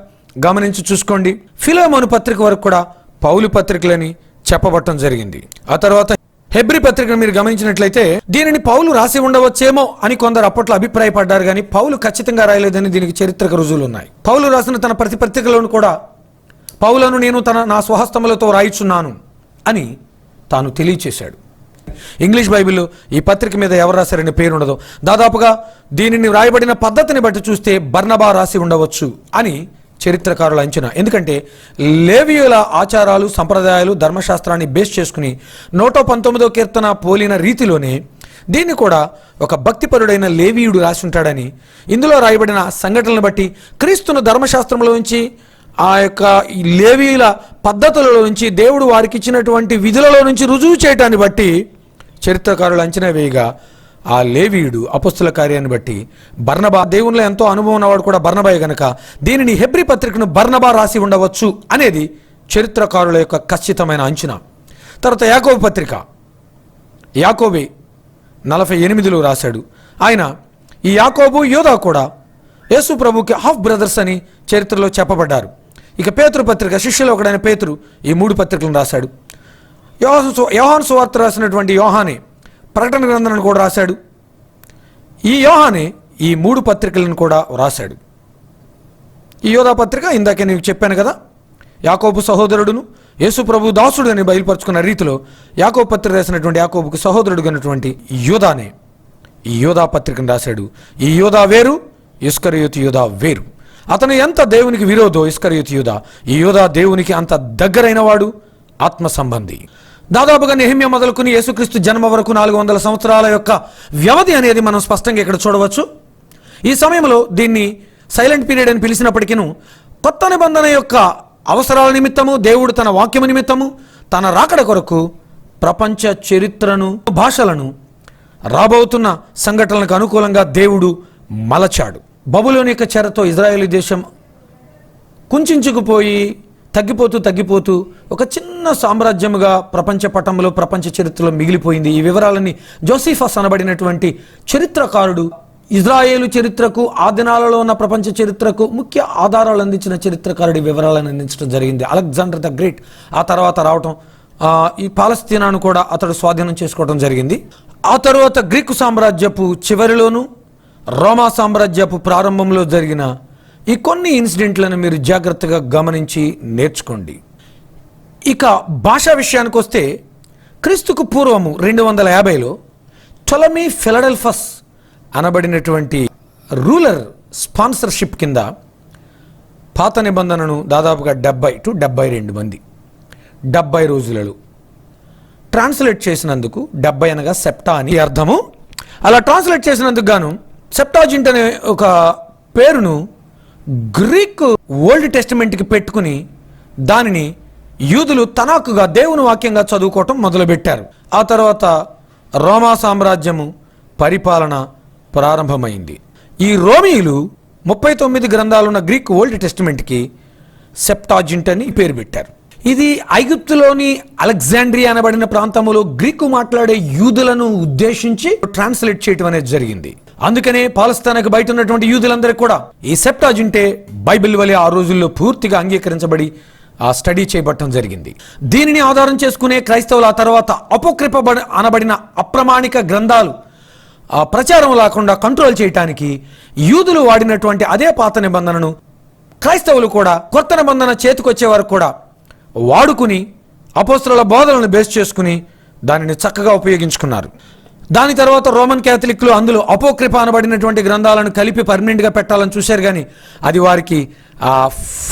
గమనించి చూసుకోండి. ఫిలెమోను పత్రిక వరకు కూడా పౌలు పత్రికలని చెప్పబట్టడం జరిగింది. ఆ తర్వాత హెబ్రీ పత్రికను మీరు గమనించినట్లయితే దీనిని పౌలు రాసి ఉండవచ్చేమో అని కొందరు అప్పట్లో అభిప్రాయపడ్డారు, కానీ పౌలు ఖచ్చితంగా రాయలేదని దీనికి చరిత్రక రుజువులు ఉన్నాయి. పౌలు రాసిన తన ప్రతి పత్రికలోను కూడా పౌలను నేను నా స్వహస్తములతో రాయిచున్నాను అని తాను తెలియచేశాడు. ఇంగ్లీష్ బైబిల్లో ఈ పత్రిక మీద ఎవరు రాశారనే పేరు ఉండదు. దాదాపుగా దీనిని రాయబడిన పద్ధతిని బట్టి చూస్తే బర్నబా రాసి ఉండవచ్చు అని చరిత్రకారుల అంచనా. ఎందుకంటే లేవీయుల ఆచారాలు, సంప్రదాయాలు, ధర్మశాస్త్రాన్ని బేస్ చేసుకుని 119వ కీర్తన పోలిన రీతిలోనే దీన్ని కూడా ఒక భక్తిపరుడైన లేవీయుడు రాసి ఉంటాడని, ఇందులో రాయబడిన సంఘటనలను బట్టి క్రీస్తును ధర్మశాస్త్రంలో నుంచి, ఆ యొక్క లేవీయుల పద్ధతులలో నుంచి, దేవుడు వారికి ఇచ్చినటువంటి విధులలో నుంచి రుజువు చేయటాన్ని బట్టి చరిత్రకారులు అంచనా వేయగా ఆ లేవీయుడు అపోస్తల కార్యాన్ని బట్టి బర్నబా, దేవునిలో ఎంతో అనుభవం ఉన్నవాడు కూడా బర్నబాయే గనక దీనిని హెబ్రీ పత్రికను బర్నబా రాసి ఉండవచ్చు అనేది చరిత్రకారుల యొక్క ఖచ్చితమైన అంచనా. తర్వాత యాకోబు పత్రిక, యాకోబే 48లో రాశాడు. ఆయన ఈ యాకోబు, యోధా కూడా యేసు ప్రభుకి హాఫ్ బ్రదర్స్ అని చరిత్రలో చెప్పబడ్డారు. ఇక పేతురు పత్రిక, శిష్యులు ఒకడైన పేతురు ఈ 3 పత్రికలను రాశాడు. యోహాను సువార్త రాసినటువంటి యోహానే ప్రకటన గ్రంథాన్ని కూడా రాశాడు. ఈ యోహానే ఈ 3 పత్రికలను కూడా రాశాడు. ఈ యోధా పత్రిక ఇందాకే నేను చెప్పాను కదా, యాకోబు సహోదరుడును యేసు ప్రభు దాసుడు అని బయలుపరుచుకున్న రీతిలో యాకోబు పత్రిక రాసినటువంటి యాకోబుకు సహోదరుడు అయినటువంటి యోధానే ఈ యోధా పత్రికను రాశాడు. ఈ యోధా వేరు, ఇస్కరియోతు యూదా వేరు. అతను ఎంత దేవునికి విరోధో ఇస్కరియోతు యూదా, ఈ యూదా దేవునికి అంత దగ్గరైన వాడు, ఆత్మ సంబంధి. దాదాపుగా నెహెమ్యా మొదలుకుని యేసుక్రీస్తు జన్మ వరకు 400 సంవత్సరాల యొక్క వ్యవధి అనేది మనం స్పష్టంగా ఇక్కడ చూడవచ్చు. ఈ సమయంలో దీన్ని సైలెంట్ పీరియడ్ అని పిలిచినప్పటికీ కొత్త నిబంధన యొక్క అవసరాల నిమిత్తము, దేవుడు తన వాక్యము నిమిత్తము, తన రాకడ కొరకు ప్రపంచ చరిత్రను, భాషలను, రాబోతున్న సంఘటనలకు అనుకూలంగా దేవుడు మలచాడు. బబులోని యొక్క చెరతో ఇజ్రాయేలీ దేశం కుంచుకుపోయి తగ్గిపోతూ ఒక చిన్న సామ్రాజ్యముగా ప్రపంచ పటంలో, ప్రపంచ చరిత్రలో మిగిలిపోయింది. ఈ వివరాలన్నీ జోసిఫస్ అనబడినటువంటి చరిత్రకారుడు ఇజ్రాయేలు చరిత్రకు, ఆ దినాలలో ఉన్న ప్రపంచ చరిత్రకు ముఖ్య ఆధారాలు అందించిన చరిత్రకారుడి వివరాలను అందించడం జరిగింది. అలెగ్జాండర్ ద గ్రేట్ ఆ తర్వాత రావటం, ఈ పాలస్తీనాను కూడా అతడు స్వాధీనం చేసుకోవడం జరిగింది. ఆ తర్వాత గ్రీకు సామ్రాజ్యపు చివరిలోను, రోమా సామ్రాజ్యపు ప్రారంభంలో జరిగిన ఈ కొన్ని ఇన్సిడెంట్లను మీరు జాగ్రత్తగా గమనించి నేర్చుకోండి. ఇక భాషా విషయానికి వస్తే, క్రీస్తుకు పూర్వము 250లో టొలమీ ఫిలడెల్ఫస్ అనబడినటువంటి రూలర్ స్పాన్సర్షిప్ కింద పాత నిబంధనను దాదాపుగా 70 to 72 మంది 70 రోజులలో ట్రాన్స్లేట్ చేసినందుకు, 70 అనగా సెప్టా అని అర్థము, అలా ట్రాన్స్లేట్ చేసినందుకు గాను సెప్టాజింట్ అనే ఒక పేరును గ్రీక్ ఓల్డ్ టెస్టిమెంట్కి పెట్టుకుని దానిని యూదులు తనాకుగా దేవుని వాక్యంగా చదువుకోవటం మొదలుపెట్టారు. ఆ తర్వాత రోమా సామ్రాజ్యము పరిపాలన ప్రారంభమైంది. ఈ రోమీయులు 39 గ్రంథాలున్న గ్రీక్ ఓల్డ్ టెస్టిమెంట్కి సెప్టాజింట్ అని పేరు పెట్టారు. ఇది ఐగుప్తులోని అలెగ్జాండ్రియా అనబడిన ప్రాంతంలో గ్రీకు మాట్లాడే యూదులను ఉద్దేశించి ట్రాన్స్లేట్ చేయడం అనేది జరిగింది. అందుకనే పాలస్తీనాకు బయట ఉన్నటువంటి యూదులందరికీ కూడా ఈ సెప్టాజింటే బైబిల్ వలె ఆ రోజుల్లో పూర్తిగా అంగీకరించబడి ఆ స్టడీ చేయబడటం జరిగింది. దీనిని ఆధారం చేసుకునే క్రైస్తవులు ఆ తర్వాత అపోక్రిఫ అనబడిన అప్రమాణిక గ్రంథాలు ప్రచారం లేకుండా కంట్రోల్ చేయటానికి యూదులు వాడినటువంటి అదే పాత నిబంధనను క్రైస్తవులు కూడా కొత్త నిబంధన చేతికొచ్చే వరకు కూడా వాడుకుని అపోస్తలుల బోధనలను బేస్ చేసుకుని దానిని చక్కగా ఉపయోగించుకున్నారు. దాని తర్వాత రోమన్ క్యాథలిక్లు అందులో అపోక్రిఫ అనబడినటువంటి గ్రంథాలను కలిపి పర్మనెంట్గా పెట్టాలని చూశారు, కానీ అది వారికి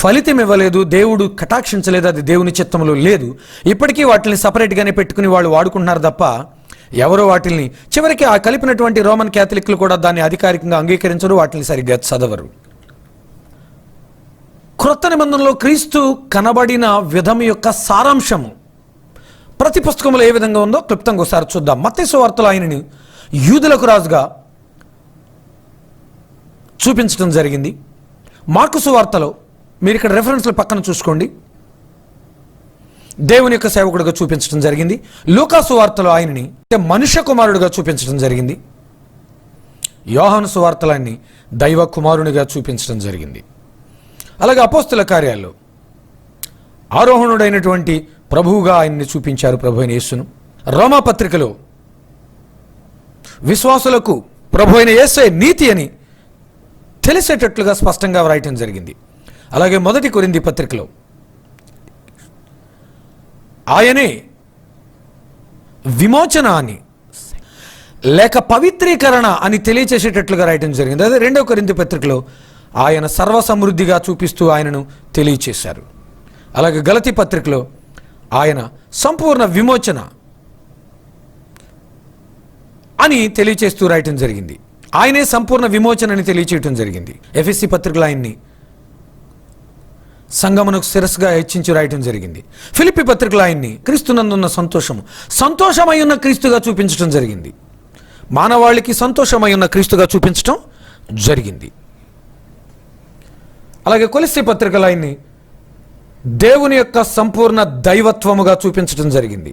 ఫలితం ఇవ్వలేదు. దేవుడు కటాక్షించలేదు, అది దేవుని చిత్తంలో లేదు. ఇప్పటికీ వాటిని సపరేట్గానే పెట్టుకుని వాళ్ళు వాడుకుంటున్నారు తప్ప ఎవరో వాటిని, చివరికి ఆ కలిపినటువంటి రోమన్ క్యాథలిక్లు కూడా దాన్ని అధికారికంగా అంగీకరించరు, వాటిని సరిగ్గా చదవరు. క్రొత్త నిబంధనలో క్రీస్తు కనబడిన విధం యొక్క సారాంశము ప్రతి పుస్తకంలో ఏ విధంగా ఉందో క్లుప్తంగా ఒకసారి చూద్దాం. మత్తయి సువార్తలో ఆయనని యూదులకు రాజుగా చూపించడం జరిగింది. మార్కు సువార్తలో మీరు ఇక్కడ రెఫరెన్స్ల పక్కన చూసుకోండి, దేవుని యొక్క సేవకుడిగా చూపించడం జరిగింది. లూకా సువార్తలో ఆయనని మనుష్య కుమారుడిగా చూపించడం జరిగింది. యోహాను సువార్తలో ఆయన్ని దైవ కుమారునిగా చూపించడం జరిగింది. అలాగే అపోస్తుల కార్యాల్లో ఆరోహణుడైనటువంటి ప్రభువుగా ఆయన్ని చూపించారు, ప్రభు అయిన యేసును. రోమా పత్రికలో విశ్వాసులకు ప్రభు అయిన యేసే నీతి అని తెలిసేటట్లుగా స్పష్టంగా వ్రాయటం జరిగింది. అలాగే మొదటి కొరింథీ పత్రికలో ఆయనే విమోచన అని లేక పవిత్రీకరణ అని తెలియచేసేటట్లుగా రాయటం జరిగింది. అదే రెండవ కొరింథీ పత్రికలో ఆయన సర్వసమృద్ధిగా చూపిస్తూ ఆయనను తెలియచేశారు. అలాగే గలతీ పత్రికలో ఆయన సంపూర్ణ విమోచన అని తెలియచేస్తూ రాయటం జరిగింది. ఆయనే సంపూర్ణ విమోచన అని తెలియచేయటం జరిగింది. ఎఫెసీ పత్రికలో ఆయన్ని సంగమునకు శిరస్సుగా హెచ్చించి రాయటం జరిగింది. ఫిలిప్పీ పత్రికలో ఆయన్ని క్రీస్తునందున్న సంతోషమై ఉన్న క్రీస్తుగా చూపించడం జరిగింది. మానవాళికి సంతోషమై ఉన్న క్రీస్తుగా చూపించడం జరిగింది. అలాగే కొలస్సీ పత్రికలో ఆయన్ని దేవుని యొక్క సంపూర్ణ దైవత్వముగా చూపించడం జరిగింది,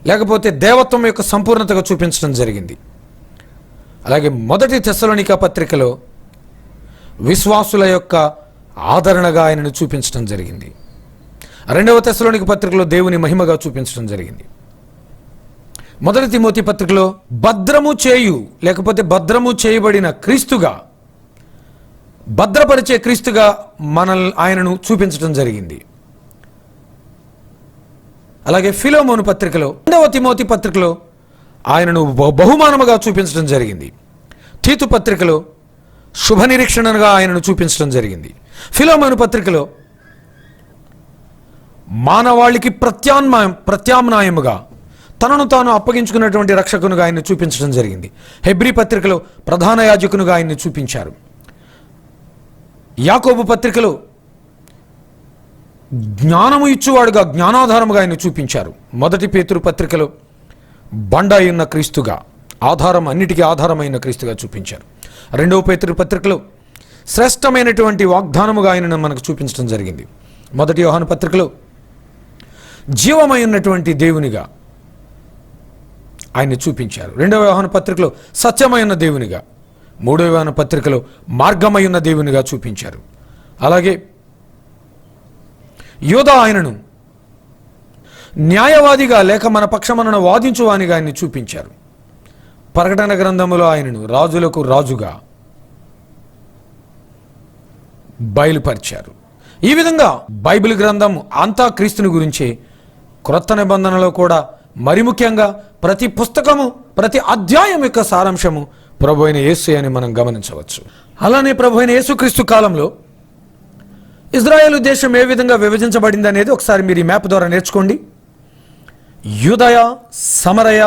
లేకపోతే దేవత్వం యొక్క సంపూర్ణతగా చూపించడం జరిగింది. అలాగే మొదటి తెస్సలోనిక పత్రికలో విశ్వాసుల యొక్క ఆదరణగా ఆయనను చూపించడం జరిగింది. రెండవ తెస్సలోనిక పత్రికలో దేవుని మహిమగా చూపించడం జరిగింది. మొదటి తిమోతి పత్రికలో భద్రము చేయు లేకపోతే భద్రము చేయబడిన క్రీస్తుగా, భద్రపరిచే క్రీస్తుగా ఆయనను చూపించడం జరిగింది. అలాగే ఫిలోమోను పత్రికలో, రెండవ తిమోతి పత్రికలో ఆయనను బహుమానముగా చూపించడం జరిగింది. తీతు పత్రికలో శుభ నిరీక్షణగా ఆయనను చూపించడం జరిగింది. ఫిలోమోను పత్రికలో మానవాళికి ప్రత్యామ్నాయముగా తనను తాను అప్పగించుకున్నటువంటి రక్షకునుగా ఆయన్ని చూపించడం జరిగింది. హెబ్రీ పత్రికలో ప్రధాన యాజకునుగా ఆయన్ని చూపించారు. యాకోబు పత్రికలో జ్ఞానము ఇచ్చువాడుగా, జ్ఞానాధారముగా ఆయన చూపించారు. మొదటి పేతురు పత్రికలో బండ అయిన క్రీస్తుగా, అన్నిటికీ ఆధారమైన క్రీస్తుగా చూపించారు. రెండవ పేతురు పత్రికలో శ్రేష్టమైనటువంటి వాగ్దానముగా ఆయనను మనకు చూపించడం జరిగింది. మొదటి యోహాను పత్రికలో జీవమైనటువంటి దేవునిగా ఆయన్ని చూపించారు. 2వ యోహాను పత్రికలో సత్యమైన దేవునిగా, 3వ యోహాను పత్రికలో మార్గమైన దేవునిగా చూపించారు. అలాగే యోధా ఆయనను న్యాయవాదిగా లేక మన పక్షమనను వాదించువానిగా ఆయన్ని చూపించారు. ప్రకటన గ్రంథములో ఆయనను రాజులకు రాజుగా బయలుపరిచారు. ఈ విధంగా బైబిల్ గ్రంథం అంతా క్రీస్తుని గురించే. క్రొత్త నిబంధనలో కూడా మరి ముఖ్యంగా ప్రతి పుస్తకము, ప్రతి అధ్యాయం యొక్క సారాంశము ప్రభు అయిన యేసు అని మనం గమనించవచ్చు. అలానే ప్రభు అయిన యేసుక్రీస్తు కాలంలో ఇజ్రాయేలు దేశం ఏ విధంగా విభజించబడింది అనేది ఒకసారి మీరు ఈ మ్యాప్ ద్వారా నేర్చుకోండి. యూదయ, సమరయ,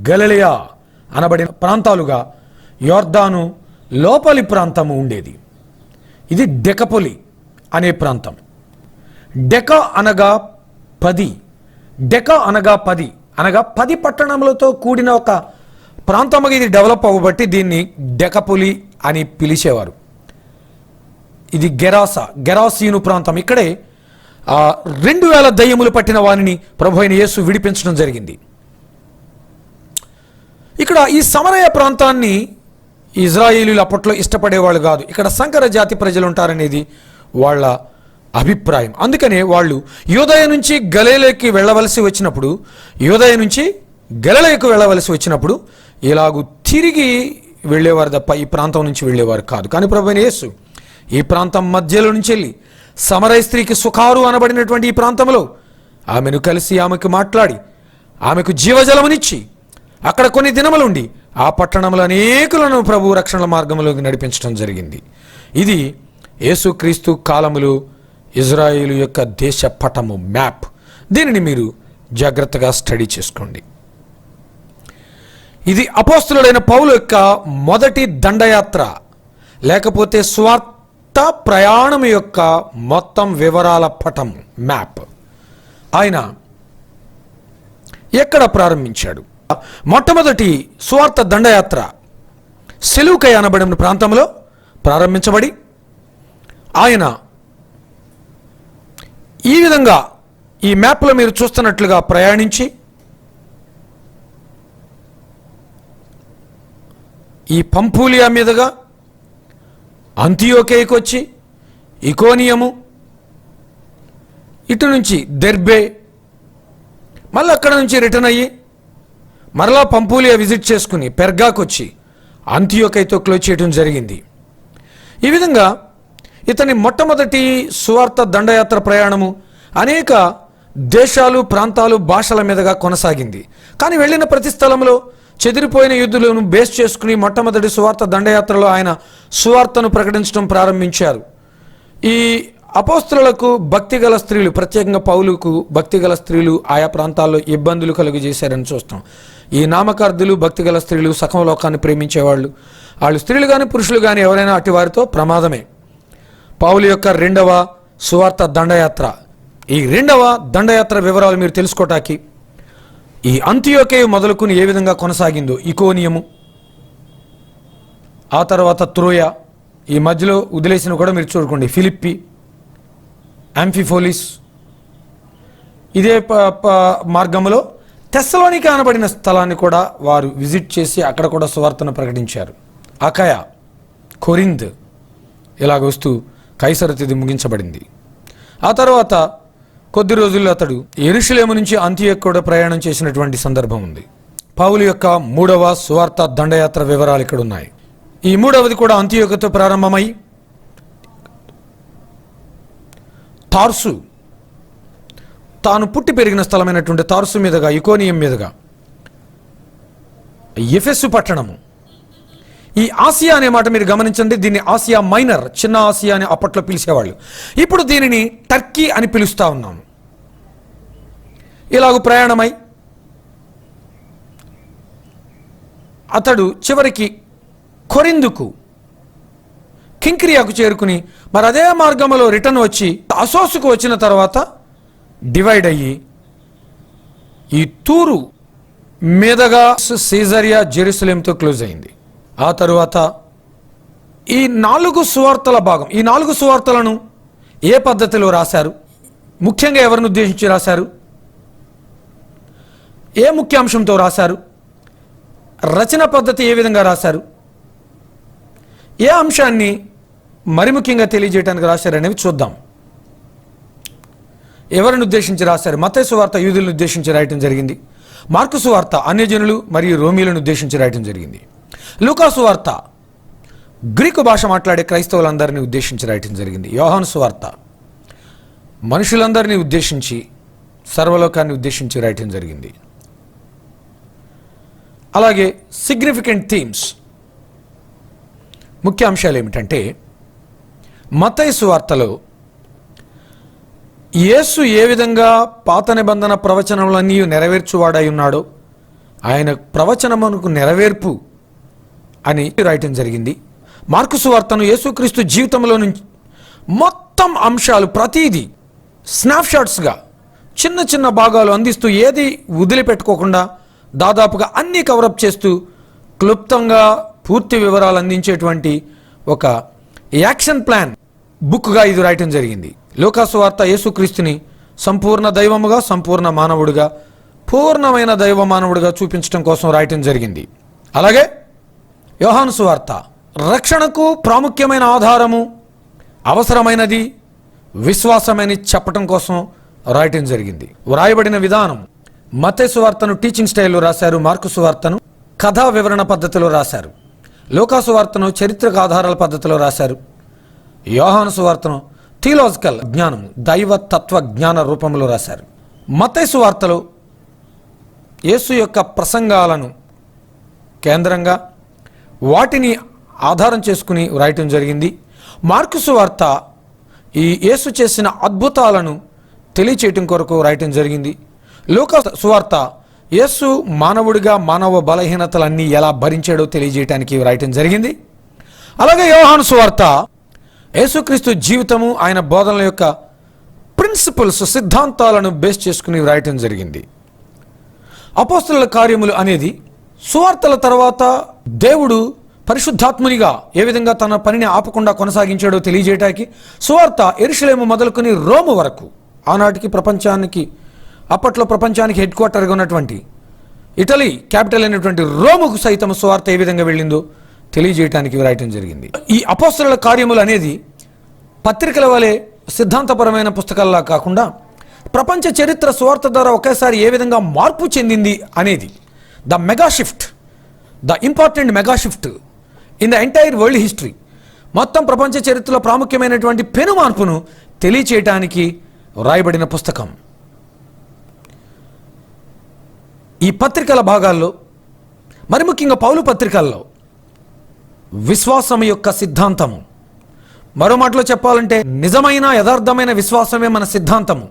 గలిలయ అనబడిన ప్రాంతాలుగా యోర్దాను లోపలి ప్రాంతము ఉండేది. ఇది డెకపొలి అనే ప్రాంతం. డెక అనగా 10, డెక అనగా 10 అనగా 10 పట్టణములతో కూడిన ఒక ప్రాంతముగా ఇది డెవలప్ అవ్వబట్టి దీన్ని డెకపొలి అని పిలిచేవారు. ఇది గెరాసీను ప్రాంతం. ఇక్కడే 2000 దయ్యములు పట్టిన వారిని ప్రభు అయిన యేసు విడిపించడం జరిగింది. ఇక్కడ ఈ సమరయ ప్రాంతాన్ని ఇజ్రాయేలీలు అప్పట్లో ఇష్టపడేవాళ్ళు కాదు. ఇక్కడ సంకర జాతి ప్రజలు ఉంటారనేది వాళ్ళ అభిప్రాయం. అందుకనే వాళ్ళు యూదయ నుంచి గలిలయకి వెళ్ళవలసి వచ్చినప్పుడు ఇలాగూ తిరిగి వెళ్ళేవారు తప్ప ఈ ప్రాంతం నుంచి వెళ్ళేవారు కాదు. కానీ ప్రభువైన యేసు ఈ ప్రాంతం మధ్యలో నుంచి వెళ్ళి సమరయ స్త్రీకి సుఖారు అనబడినటువంటి ఈ ప్రాంతంలో ఆమెను కలిసి ఆమెకు మాట్లాడి ఆమెకు జీవజలమునిచ్చి అక్కడ కొన్ని దినములుండి ఆ పట్టణంలో అనేకులను ప్రభు రక్షణ మార్గంలోకి నడిపించడం జరిగింది. ఇది యేసుక్రీస్తు కాలములు ఇజ్రాయేలు యొక్క దేశ పటము, మ్యాప్. దీనిని మీరు జాగ్రత్తగా స్టడీ చేసుకోండి. ఇది అపోస్తులుడైన పౌలు యొక్క మొదటి దండయాత్ర లేకపోతే స్వార్థ ప్రయాణం యొక్క మొత్తం వివరాల పటం, మ్యాప్. ఆయన ఎక్కడ ప్రారంభించాడు? మొట్టమొదటి స్వార్థ దండయాత్ర సెలూకై అనబడిన ప్రాంతంలో ప్రారంభించబడి ఆయన ఈ విధంగా ఈ మ్యాప్లో మీరు చూస్తున్నట్లుగా ప్రయాణించి ఈ పంఫూలియా మీదుగా అంతియోకేకు వచ్చి ఇకోనియము, ఇటు నుంచి దెర్బే, మళ్ళీ అక్కడ నుంచి రిటర్న్ అయ్యి మరలా పంఫూలియా విజిట్ చేసుకుని పెర్గాకు వచ్చి అంతియోకైతో క్లోజ్ చేయడం జరిగింది. ఈ విధంగా ఇతని మొట్టమొదటి సువార్త దండయాత్ర ప్రయాణము అనేక దేశాలు, ప్రాంతాలు, భాషల మీదుగా కొనసాగింది. కానీ వెళ్ళిన ప్రతి స్థలంలో చెదిరిపోయిన యూదులను బేస్ చేసుకుని మొట్టమొదటి సువార్త దండయాత్రలో ఆయన సువార్తను ప్రకటించడం ప్రారంభించారు. ఈ అపోస్తులకు భక్తిగల స్త్రీలు, ప్రత్యేకంగా పౌలుకు భక్తిగల స్త్రీలు ఆయా ప్రాంతాల్లో ఇబ్బందులు కలుగజేశారని చూస్తాం. ఈ నామకార్థులు, భక్తిగల స్త్రీలు సకల లోకాన్ని ప్రేమించేవాళ్ళు. వాళ్ళు స్త్రీలు కానీ పురుషులు కానీ ఎవరైనా అటు వారితో ప్రమాదమే. పౌలు యొక్క 2వ సువార్త దండయాత్ర, ఈ 2వ దండయాత్ర వివరాలు మీరు తెలుసుకోవటానికి ఈ అంతియోకేయు మొదలుకుని ఏ విధంగా కొనసాగిందో, ఇకోనియము, ఆ తర్వాత త్రోయ, ఈ మధ్యలో వదిలేసిన కూడా మీరు చూడుకోండి, ఫిలిప్పి, యాంఫిఫోలిస్, ఇదే మార్గంలో తెస్సలోనిక అనబడిన స్థలాన్ని కూడా వారు విజిట్ చేసి అక్కడ కూడా సువార్తను ప్రకటించారు. అకయ, కొరింథ్ ఇలాగొస్తూ కైసరు తిథి ముగించబడింది. ఆ తర్వాత కొద్ది రోజుల్లో అతడు యెరూషలేము నుంచి అంతియోకు కూడా ప్రయాణం చేసినటువంటి సందర్భం ఉంది. పౌలు యొక్క 3వ సువార్త దండయాత్ర వివరాలు ఇక్కడ ఉన్నాయి. ఈ 3వది కూడా అంతియోకుతో ప్రారంభమై తార్సు, తాను పుట్టి పెరిగిన స్థలమైనటువంటి తార్సు మీదుగా, ఇకోనియం మీదుగా ఎఫెసు పట్టణము. ఈ ఆసియా అనే మాట మీరు గమనించండి. దీన్ని ఆసియా మైనర్, చిన్న ఆసియా అని అప్పట్లో పిలిచేవాళ్ళు. ఇప్పుడు దీనిని టర్కీ అని పిలుస్తూ ఉన్నాము. ఇలాగ ప్రయాణమై అతడు చివరికి కొరిందుకు, కింక్రియాకు చేరుకుని మరి అదే మార్గంలో రిటర్న్ వచ్చి అసోసుకు వచ్చిన తర్వాత డివైడ్ అయ్యి ఈ తూరు మీదగా సీజరియా, జెరూసలేంతో క్లోజ్ అయింది. ఆ తరువాత ఈ 4 సువార్తల భాగం, ఈ 4 సువార్తలను ఏ పద్ధతిలో రాశారు, ముఖ్యంగా ఎవరిని ఉద్దేశించి రాశారు, ఏ ముఖ్యాంశంతో రాశారు, రచన పద్ధతి ఏ విధంగా రాశారు, ఏ అంశాన్ని మరి ముఖ్యంగా తెలియజేయడానికి రాశారనేవి చూద్దాం. ఎవరిని ఉద్దేశించి రాశారు? మత్తయి సువార్త యూదులను ఉద్దేశించి రాయటం జరిగింది. మార్కు సువార్త అన్యజనులు మరియు రోమీలను ఉద్దేశించి రాయటం జరిగింది. లూకా సువార్త గ్రీకు భాష మాట్లాడే క్రైస్తవులందరినీ ఉద్దేశించి రాయటం జరిగింది. యోహాను సువార్త మనుషులందరినీ ఉద్దేశించి, సర్వలోకాన్ని ఉద్దేశించి రాయటం జరిగింది. అలాగే సిగ్నిఫికెంట్ థీమ్స్, ముఖ్య అంశాలు ఏమిటంటే, మత్తయి సువార్తలో యేసు ఏ విధంగా పాత నిబంధన ప్రవచనములన్నీ నెరవేర్చువాడై ఉన్నాడో ఆయన ప్రవచనమునకు నెరవేర్పు అని రాయటం జరిగింది. మార్కు సువార్తను యేసుక్రీస్తు జీవితంలో నుంచి మొత్తం అంశాలు ప్రతీదీ స్నాప్షాట్స్గా చిన్న చిన్న భాగాలు అందిస్తూ, ఏది వదిలిపెట్టుకోకుండా దాదాపుగా అన్నీ కవరప్ చేస్తూ క్లుప్తంగా పూర్తి వివరాలు అందించేటువంటి ఒక యాక్షన్ ప్లాన్ బుక్గా ఇది రాయటం జరిగింది. లూకా సువార్త యేసుక్రీస్తుని సంపూర్ణ దైవముగా, సంపూర్ణ మానవుడిగా, పూర్ణమైన దైవ మానవుడిగా చూపించడం కోసం రాయటం జరిగింది. అలాగే యోహాను సువార్త రక్షణకు ప్రాముఖ్యమైన ఆధారము, అవసరమైనది, విశ్వాసమని చెప్పటం కోసం రాయటం జరిగింది. వ్రాయబడిన విధానం, మత్తయి సువార్తను టీచింగ్ స్టైల్లో రాశారు, మార్కు సువార్తను కథా వివరణ పద్ధతిలో రాశారు, లూకా సువార్తను చరిత్రక ఆధారాల పద్ధతిలో రాశారు, యోహాను సువార్తను థియలాజికల్ జ్ఞానం, దైవ తత్వ జ్ఞాన రూపంలో రాశారు. మత్తయి సువార్తలో యేసు యొక్క ప్రసంగాలను కేంద్రంగా వాటిని ఆధారం చేసుకుని రాయటం జరిగింది. మార్కు సువార్త ఈ యేసు చేసిన అద్భుతాలను తెలియచేయటం కొరకు రాయటం జరిగింది. లూకా సువార్త యేసు మానవుడిగా మానవ బలహీనతలన్నీ ఎలా భరించాడో తెలియజేయడానికి రాయటం జరిగింది. అలాగే యోహాను సువార్త యేసుక్రీస్తు జీవితము, ఆయన బోధనల యొక్క ప్రిన్సిపల్స్, సిద్ధాంతాలను బేస్ చేసుకుని రాయటం జరిగింది. అపోస్తలుల కార్యములు అనేది సువార్తల తర్వాత దేవుడు పరిశుద్ధాత్మునిగా ఏ విధంగా తన పనిని ఆపకుండా కొనసాగించాడో తెలియజేయడానికి సువార్త యెరూషలేము మొదలుకొని రోము వరకు, ఆనాటికి ప్రపంచానికి, అప్పట్లో ప్రపంచానికి హెడ్ క్వార్టర్గా ఉన్నటువంటి ఇటలీ క్యాపిటల్ అయినటువంటి రోముకు సైతం సువార్త ఏ విధంగా వెళ్ళిందో తెలియజేయడానికి రాయటం జరిగింది. ఈ అపోస్తలుల కార్యములు అనేది పత్రికల వలె సిద్ధాంతపరమైన పుస్తకాల్లా కాకుండా ప్రపంచ చరిత్ర సువార్త ద్వారా ఒకేసారి ఏ విధంగా మార్పు చెందింది అనేది, the mega shift, the important mega shift in the entire world history, మొత్తం ప్రపంచ చరిత్రలో ప్రాముఖ్యమైనటువంటి పెను మార్పును తెలియచేయటానికి రాయబడిన పుస్తకం. ఈ పత్రికల భాగాల్లో, మరి ముఖ్యంగా పౌలు పత్రికల్లో విశ్వాసం యొక్క సిద్ధాంతము, మరో మాటలో చెప్పాలంటే నిజమైన యథార్థమైన విశ్వాసమే మన సిద్ధాంతము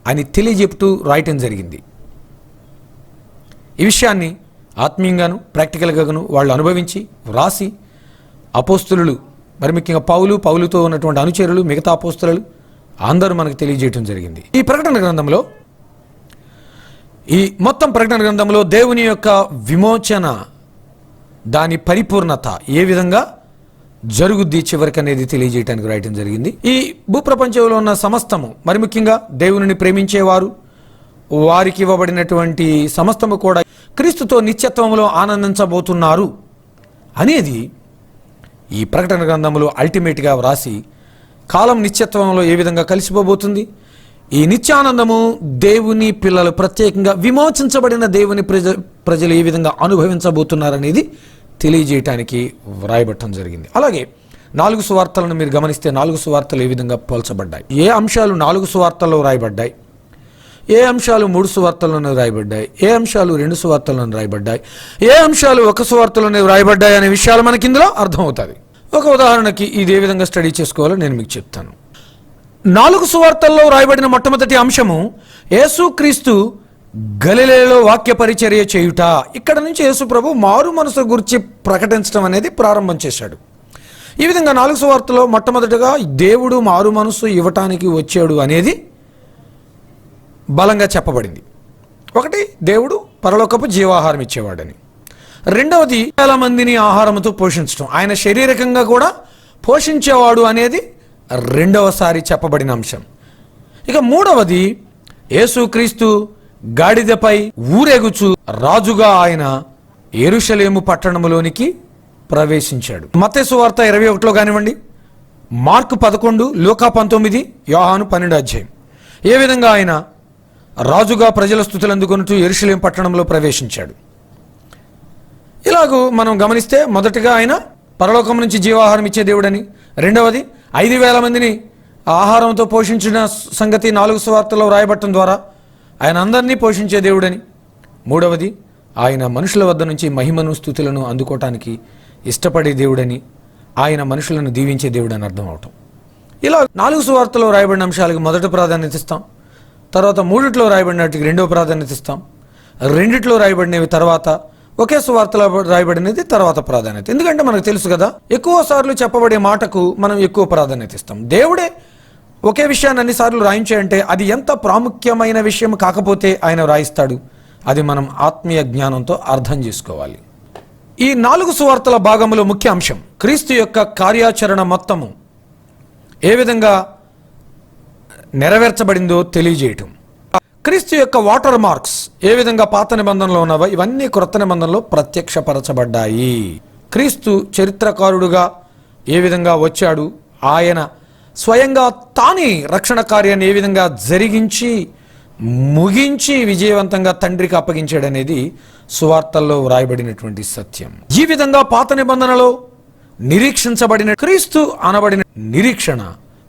అని తెలియజెప్తూ రాయటం జరిగింది. ఈ విషయాన్ని ఆత్మీయంగాను ప్రాక్టికల్గాను వాళ్ళు అనుభవించి వ్రాసి అపోస్తులు, మరి ముఖ్యంగా పౌలుతో ఉన్నటువంటి అనుచరులు, మిగతా అపోస్తులు అందరూ మనకు తెలియజేయటం జరిగింది. ఈ ప్రకటన గ్రంథంలో, ఈ మొత్తం ప్రకటన గ్రంథంలో దేవుని యొక్క విమోచన, దాని పరిపూర్ణత ఏ విధంగా జరుగుద్ది చివరికి అనేది తెలియజేయడానికి రాయటం జరిగింది. ఈ భూప్రపంచంలో ఉన్న సమస్తము, మరి ముఖ్యంగా దేవునిని ప్రేమించేవారు, వారికి ఇవ్వబడినటువంటి సమస్తము కూడా క్రీస్తుతో నిత్యత్వంలో ఆనందించబోతున్నారు అనేది ఈ ప్రకటన గ్రంథంలో అల్టిమేట్గా వ్రాసి, కాలం నిత్యత్వంలో ఏ విధంగా కలిసిపోబోతుంది, ఈ నిత్యానందము దేవుని పిల్లలు, ప్రత్యేకంగా విమోచించబడిన దేవుని ప్రజలు ఏ విధంగా అనుభవించబోతున్నారనేది తెలియజేయటానికి వ్రాయబట్టడం జరిగింది. అలాగే 4 సువార్తలను మీరు గమనిస్తే 4 సువార్తలు ఏ విధంగా పోల్చబడ్డాయి, ఏ అంశాలు 4 సువార్తల్లో రాయబడ్డాయి, ఏ అంశాలు 3 సువార్తల్లోనే రాయబడ్డాయి, ఏ అంశాలు 2 సువార్తల్లోనే రాయబడ్డాయి, ఏ అంశాలు 1 సువార్తలోనే రాయబడ్డాయి అనే విషయాలు మనకి ఇందులో అర్థమవుతాయి. ఒక ఉదాహరణకి ఇది ఏ విధంగా స్టడీ చేసుకోవాలో నేను మీకు చెప్తాను. 4 సువార్తల్లో రాయబడిన మొట్టమొదటి అంశము యేసుక్రీస్తు గలిలయలో వాక్య పరిచర్య చేయుట. ఇక్కడ నుంచి యేసు ప్రభు మారు మనసు గురించి ప్రకటించడం అనేది ప్రారంభం చేశాడు. ఈ విధంగా 4 సువార్తలో మొట్టమొదటిగా దేవుడు మారు మనసు ఇవ్వటానికి వచ్చాడు అనేది బలంగా చెప్పబడింది. ఒకటి, దేవుడు పరలోకపు జీవాహారం ఇచ్చేవాడని. రెండవది, చాలా మందిని ఆహారంతో పోషించడం, ఆయన శారీరకంగా కూడా పోషించేవాడు అనేది రెండవసారి చెప్పబడిన అంశం. ఇక మూడవది, యేసుక్రీస్తు గాడిదపై ఊరేగుచు రాజుగా ఆయన యెరూషలేము పట్టణములోనికి ప్రవేశించాడు. మత్తయి సువార్త 21లో కానివ్వండి, మార్కు 11, లూకా 19, యోహాను 12 అధ్యాయం ఏ విధంగా ఆయన రాజుగా ప్రజల స్తుతులు అందుకొనుచు యెరూషలేము పట్టణంలో ప్రవేశించాడు. ఇలాగూ మనం గమనిస్తే మొదటిగా ఆయన పరలోకం నుంచి జీవాహారం ఇచ్చే దేవుడని, రెండవది 5,000 మందిని ఆహారంతో పోషించిన సంగతి 4 సువార్తల్లో రాయబట్టడం ద్వారా ఆయన అందరినీ పోషించే దేవుడని, మూడవది ఆయన మనుషుల వద్ద నుంచి మహిమను స్తుతులను అందుకోవటానికి ఇష్టపడే దేవుడని, ఆయన మనుషులను దీవించే దేవుడు అని అర్థం అవటం. ఇలా 4 సువార్తలో రాయబడిన అంశాలకు మొదటి ప్రాధాన్యత ఇస్తాం, తర్వాత 3లో రాయబడినట్టుకి రెండవ ప్రాధాన్యత ఇస్తాం, 2లో రాయబడినవి తర్వాత, ఒకే సువార్తలో రాయబడినది తర్వాత ప్రాధాన్యత. ఎందుకంటే మనకు తెలుసు కదా, ఎక్కువ సార్లు చెప్పబడే మాటకు మనం ఎక్కువ ప్రాధాన్యత ఇస్తాం. దేవుడే ఒకే విషయాన్ని అన్నిసార్లు రాయించాయంటే అది ఎంత ప్రాముఖ్యమైన విషయం కాకపోతే ఆయన రాయిస్తాడు, అది మనం ఆత్మీయ జ్ఞానంతో అర్థం చేసుకోవాలి. ఈ 4 సువార్తల భాగంలో ముఖ్య అంశం క్రీస్తు యొక్క కార్యాచరణ మొత్తము ఏ విధంగా నెరవేర్చబడిందో తెలియజేయటం. క్రీస్తు యొక్క వాటర్ మార్క్స్ ఏ విధంగా పాత నిబంధనలో ఉన్నావో ఇవన్నీ క్రొత్త నిబంధనలో ప్రత్యక్షపరచబడ్డాయి. క్రీస్తు చరిత్రకారుడుగా ఏ విధంగా వచ్చాడు, ఆయన స్వయంగా తానే రక్షణ కార్యాన్ని ఏ విధంగా జరిగించి ముగించి విజయవంతంగా తండ్రికి అప్పగించాడనేది సువార్తల్లో వ్రాయబడినటువంటి సత్యం. ఈ విధంగా పాత నిబంధనలో నిరీక్షించబడిన క్రీస్తు అనబడిన నిరీక్షణ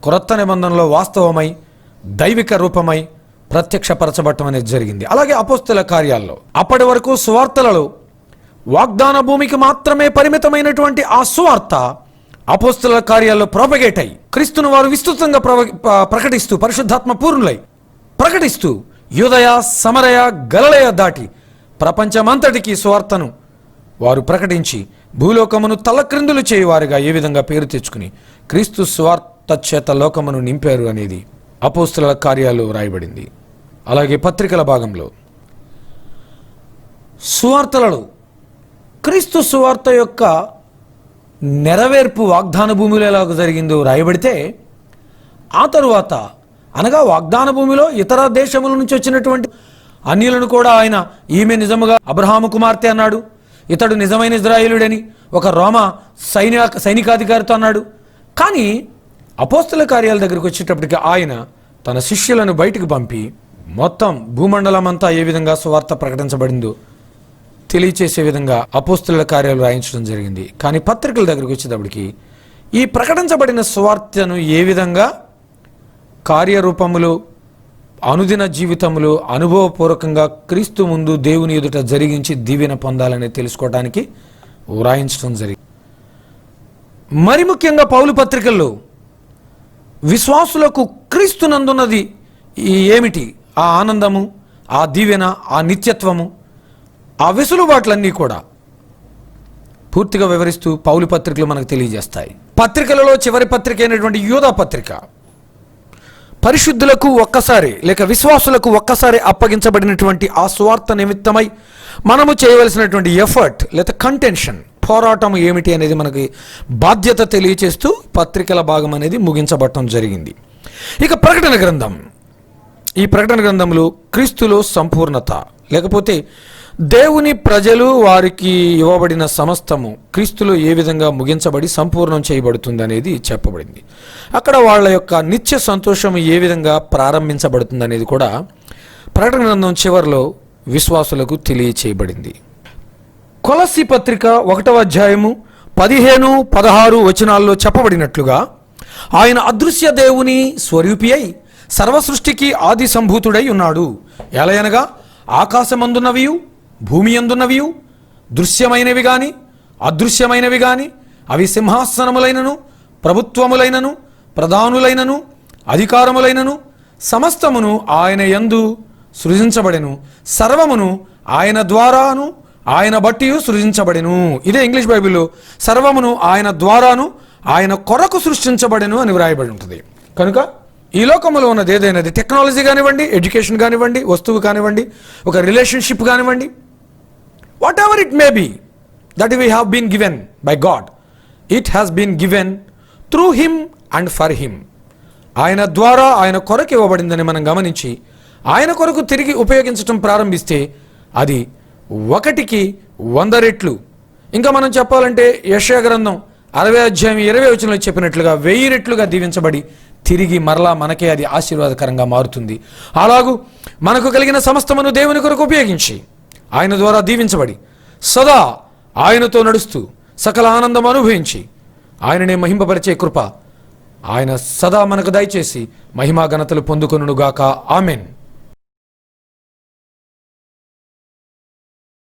క్రొత్త నిబంధనలో వాస్తవమై దైవిక రూపమై ప్రత్యక్షపరచబడటం అనేది జరిగింది. అలాగే అపోస్తల కార్యాల్లో అప్పటి వరకు సువార్తలలో వాగ్దాన భూమికి మాత్రమే పరిమితమైనటువంటి ఆ సువార్త అపోస్తల కార్యాల్లో ప్రోపగేట్ అయి క్రీస్తును వారు విస్తృతంగా ప్రకటిస్తూ పరిశుద్ధాత్మ పూర్ణులై ప్రకటిస్తూ యూదయ, సమరయ, గలిలయ దాటి ప్రపంచమంతటికి సువార్తను వారు ప్రకటించి భూలోకమును తలక్రిందులు చేయువారుగా ఏ విధంగా పేరు తెచ్చుకుని క్రీస్తు సువార్త చేత లోకమును నింపారు అనేది అపోస్తలుల కార్యాలు రాయబడింది. అలాగే పత్రికల భాగంలో సువార్తలలో క్రీస్తు సువార్త యొక్క నెరవేర్పు వాగ్దాన భూమిలో ఎలాగ జరిగిందో రాయబడితే, ఆ తరువాత అనగా వాగ్దాన భూమిలో ఇతర దేశముల నుంచి వచ్చినటువంటి అన్యులను కూడా ఆయన ఈమె నిజముగా అబ్రహాము కుమార్తె అన్నాడు, ఇతడు నిజమైన ఇజ్రాయేలుడని ఒక రోమా సైనికాధికారితో అన్నాడు. కానీ అపోస్తల కార్యాల దగ్గరికి వచ్చేటప్పటికి ఆయన తన శిష్యులను బయటికి పంపి మొత్తం భూమండలం అంతా ఏ విధంగా సువార్త ప్రకటించబడిందో తెలియచేసే విధంగా అపోస్తలుల కార్యాలు రాయించడం జరిగింది. కానీ పత్రికల దగ్గరికి వచ్చేటప్పటికి ఈ ప్రకటించబడిన సువార్తను ఏ విధంగా కార్యరూపములో అనుదిన జీవితంలో అనుభవపూర్వకంగా క్రీస్తు ముందు దేవుని ఎదుట జరిగించి దీవెన పొందాలని తెలుసుకోవడానికి వ్రాయించడం జరిగింది. మరి ముఖ్యంగా పౌలు పత్రికల్లో విశ్వాసులకు క్రీస్తునందున్నది ఏమిటి, ఆ ఆనందము, ఆ దీవెన, ఆ నిత్యత్వము, ఆ వెసులుబాట్లన్నీ కూడా పూర్తిగా వివరిస్తూ పౌలు పత్రికలు మనకు తెలియజేస్తాయి. పత్రికలలో చివరి పత్రిక అయినటువంటి యూదా పత్రిక పరిశుద్ధులకు ఒక్కసారి లేక విశ్వాసులకు ఒక్కసారి అప్పగించబడినటువంటి ఆ సువార్త నిమిత్తమై మనము చేయవలసినటువంటి ఎఫర్ట్ లేదా కంటెన్షన్, పోరాటం ఏమిటి అనేది మనకి బాధ్యత తెలియచేస్తూ పత్రికల భాగం అనేది ముగించబడటం జరిగింది. ఇక ప్రకటన గ్రంథం, ఈ ప్రకటన గ్రంథంలో క్రీస్తులో సంపూర్ణత లేకపోతే దేవుని ప్రజలు వారికి ఇవ్వబడిన సమస్తము క్రీస్తులో ఏ విధంగా ముగించబడి సంపూర్ణం చేయబడుతుంది అనేది చెప్పబడింది. అక్కడ వాళ్ళ యొక్క నిత్య సంతోషం ఏ విధంగా ప్రారంభించబడుతుంది అనేది కూడా ప్రకటన గ్రంథం చివరిలో విశ్వాసులకు తెలియచేయబడింది. కొలస్సీ పత్రిక 1వ అధ్యాయము 15, 16 వచనాల్లో చెప్పబడినట్లుగా ఆయన అదృశ్య దేవుని స్వరూపి అయి సర్వసృష్టికి ఆది సంభూతుడై ఉన్నాడు. ఎలయనగా ఆకాశమందున్నవియు భూమి అందున్నవియు దృశ్యమైనవి గాని అదృశ్యమైనవి గాని అవి సింహాసనములైనను ప్రభుత్వములైనను ప్రధానులైనను అధికారములైనను సమస్తమును ఆయన యందు సృజించబడెను, సర్వమును ఆయన ద్వారాను ఆయన బట్టియు సృజించబడెను. ఇదే ఇంగ్లీష్ బైబిల్లో సర్వమును ఆయన ద్వారాను ఆయన కొరకు సృష్టించబడెను అని వ్రాయబడి ఉంటుంది. కనుక ఈ లోకంలో ఉన్నది ఏదైనది, టెక్నాలజీ కానివ్వండి, ఎడ్యుకేషన్ కానివ్వండి, వస్తువు కానివ్వండి, ఒక రిలేషన్షిప్ కానివ్వండి, whatever it may be that we have been given by God, it has been given through him and for him. ఆయన ద్వారా ఆయన కొరకు ఇవ్వబడిందని మనం గమనించి ఆయన కొరకు తిరిగి ఉపయోగించడం ప్రారంభిస్తే అది ఒకటికి 100 రెట్లు. ఇంకా మనం చెప్పాలంటే యెషయా గ్రంథం 60:20 చెప్పినట్లుగా 1000 రెట్లుగా దీవించబడి తిరిగి మరలా మనకే అది ఆశీర్వాదకరంగా మారుతుంది. అలాగూ మనకు కలిగిన సమస్తమును దేవుని కొరకు ఉపయోగించి ఆయన ద్వారా దీవించబడి సదా ఆయనతో నడుస్తూ సకల ఆనందం అనుభవించి ఆయననే మహింపపరిచే కృప ఆయన సదా మనకు దయచేసి మహిమా ఘనతలు పొందుకొనుగాక. ఆమెన్.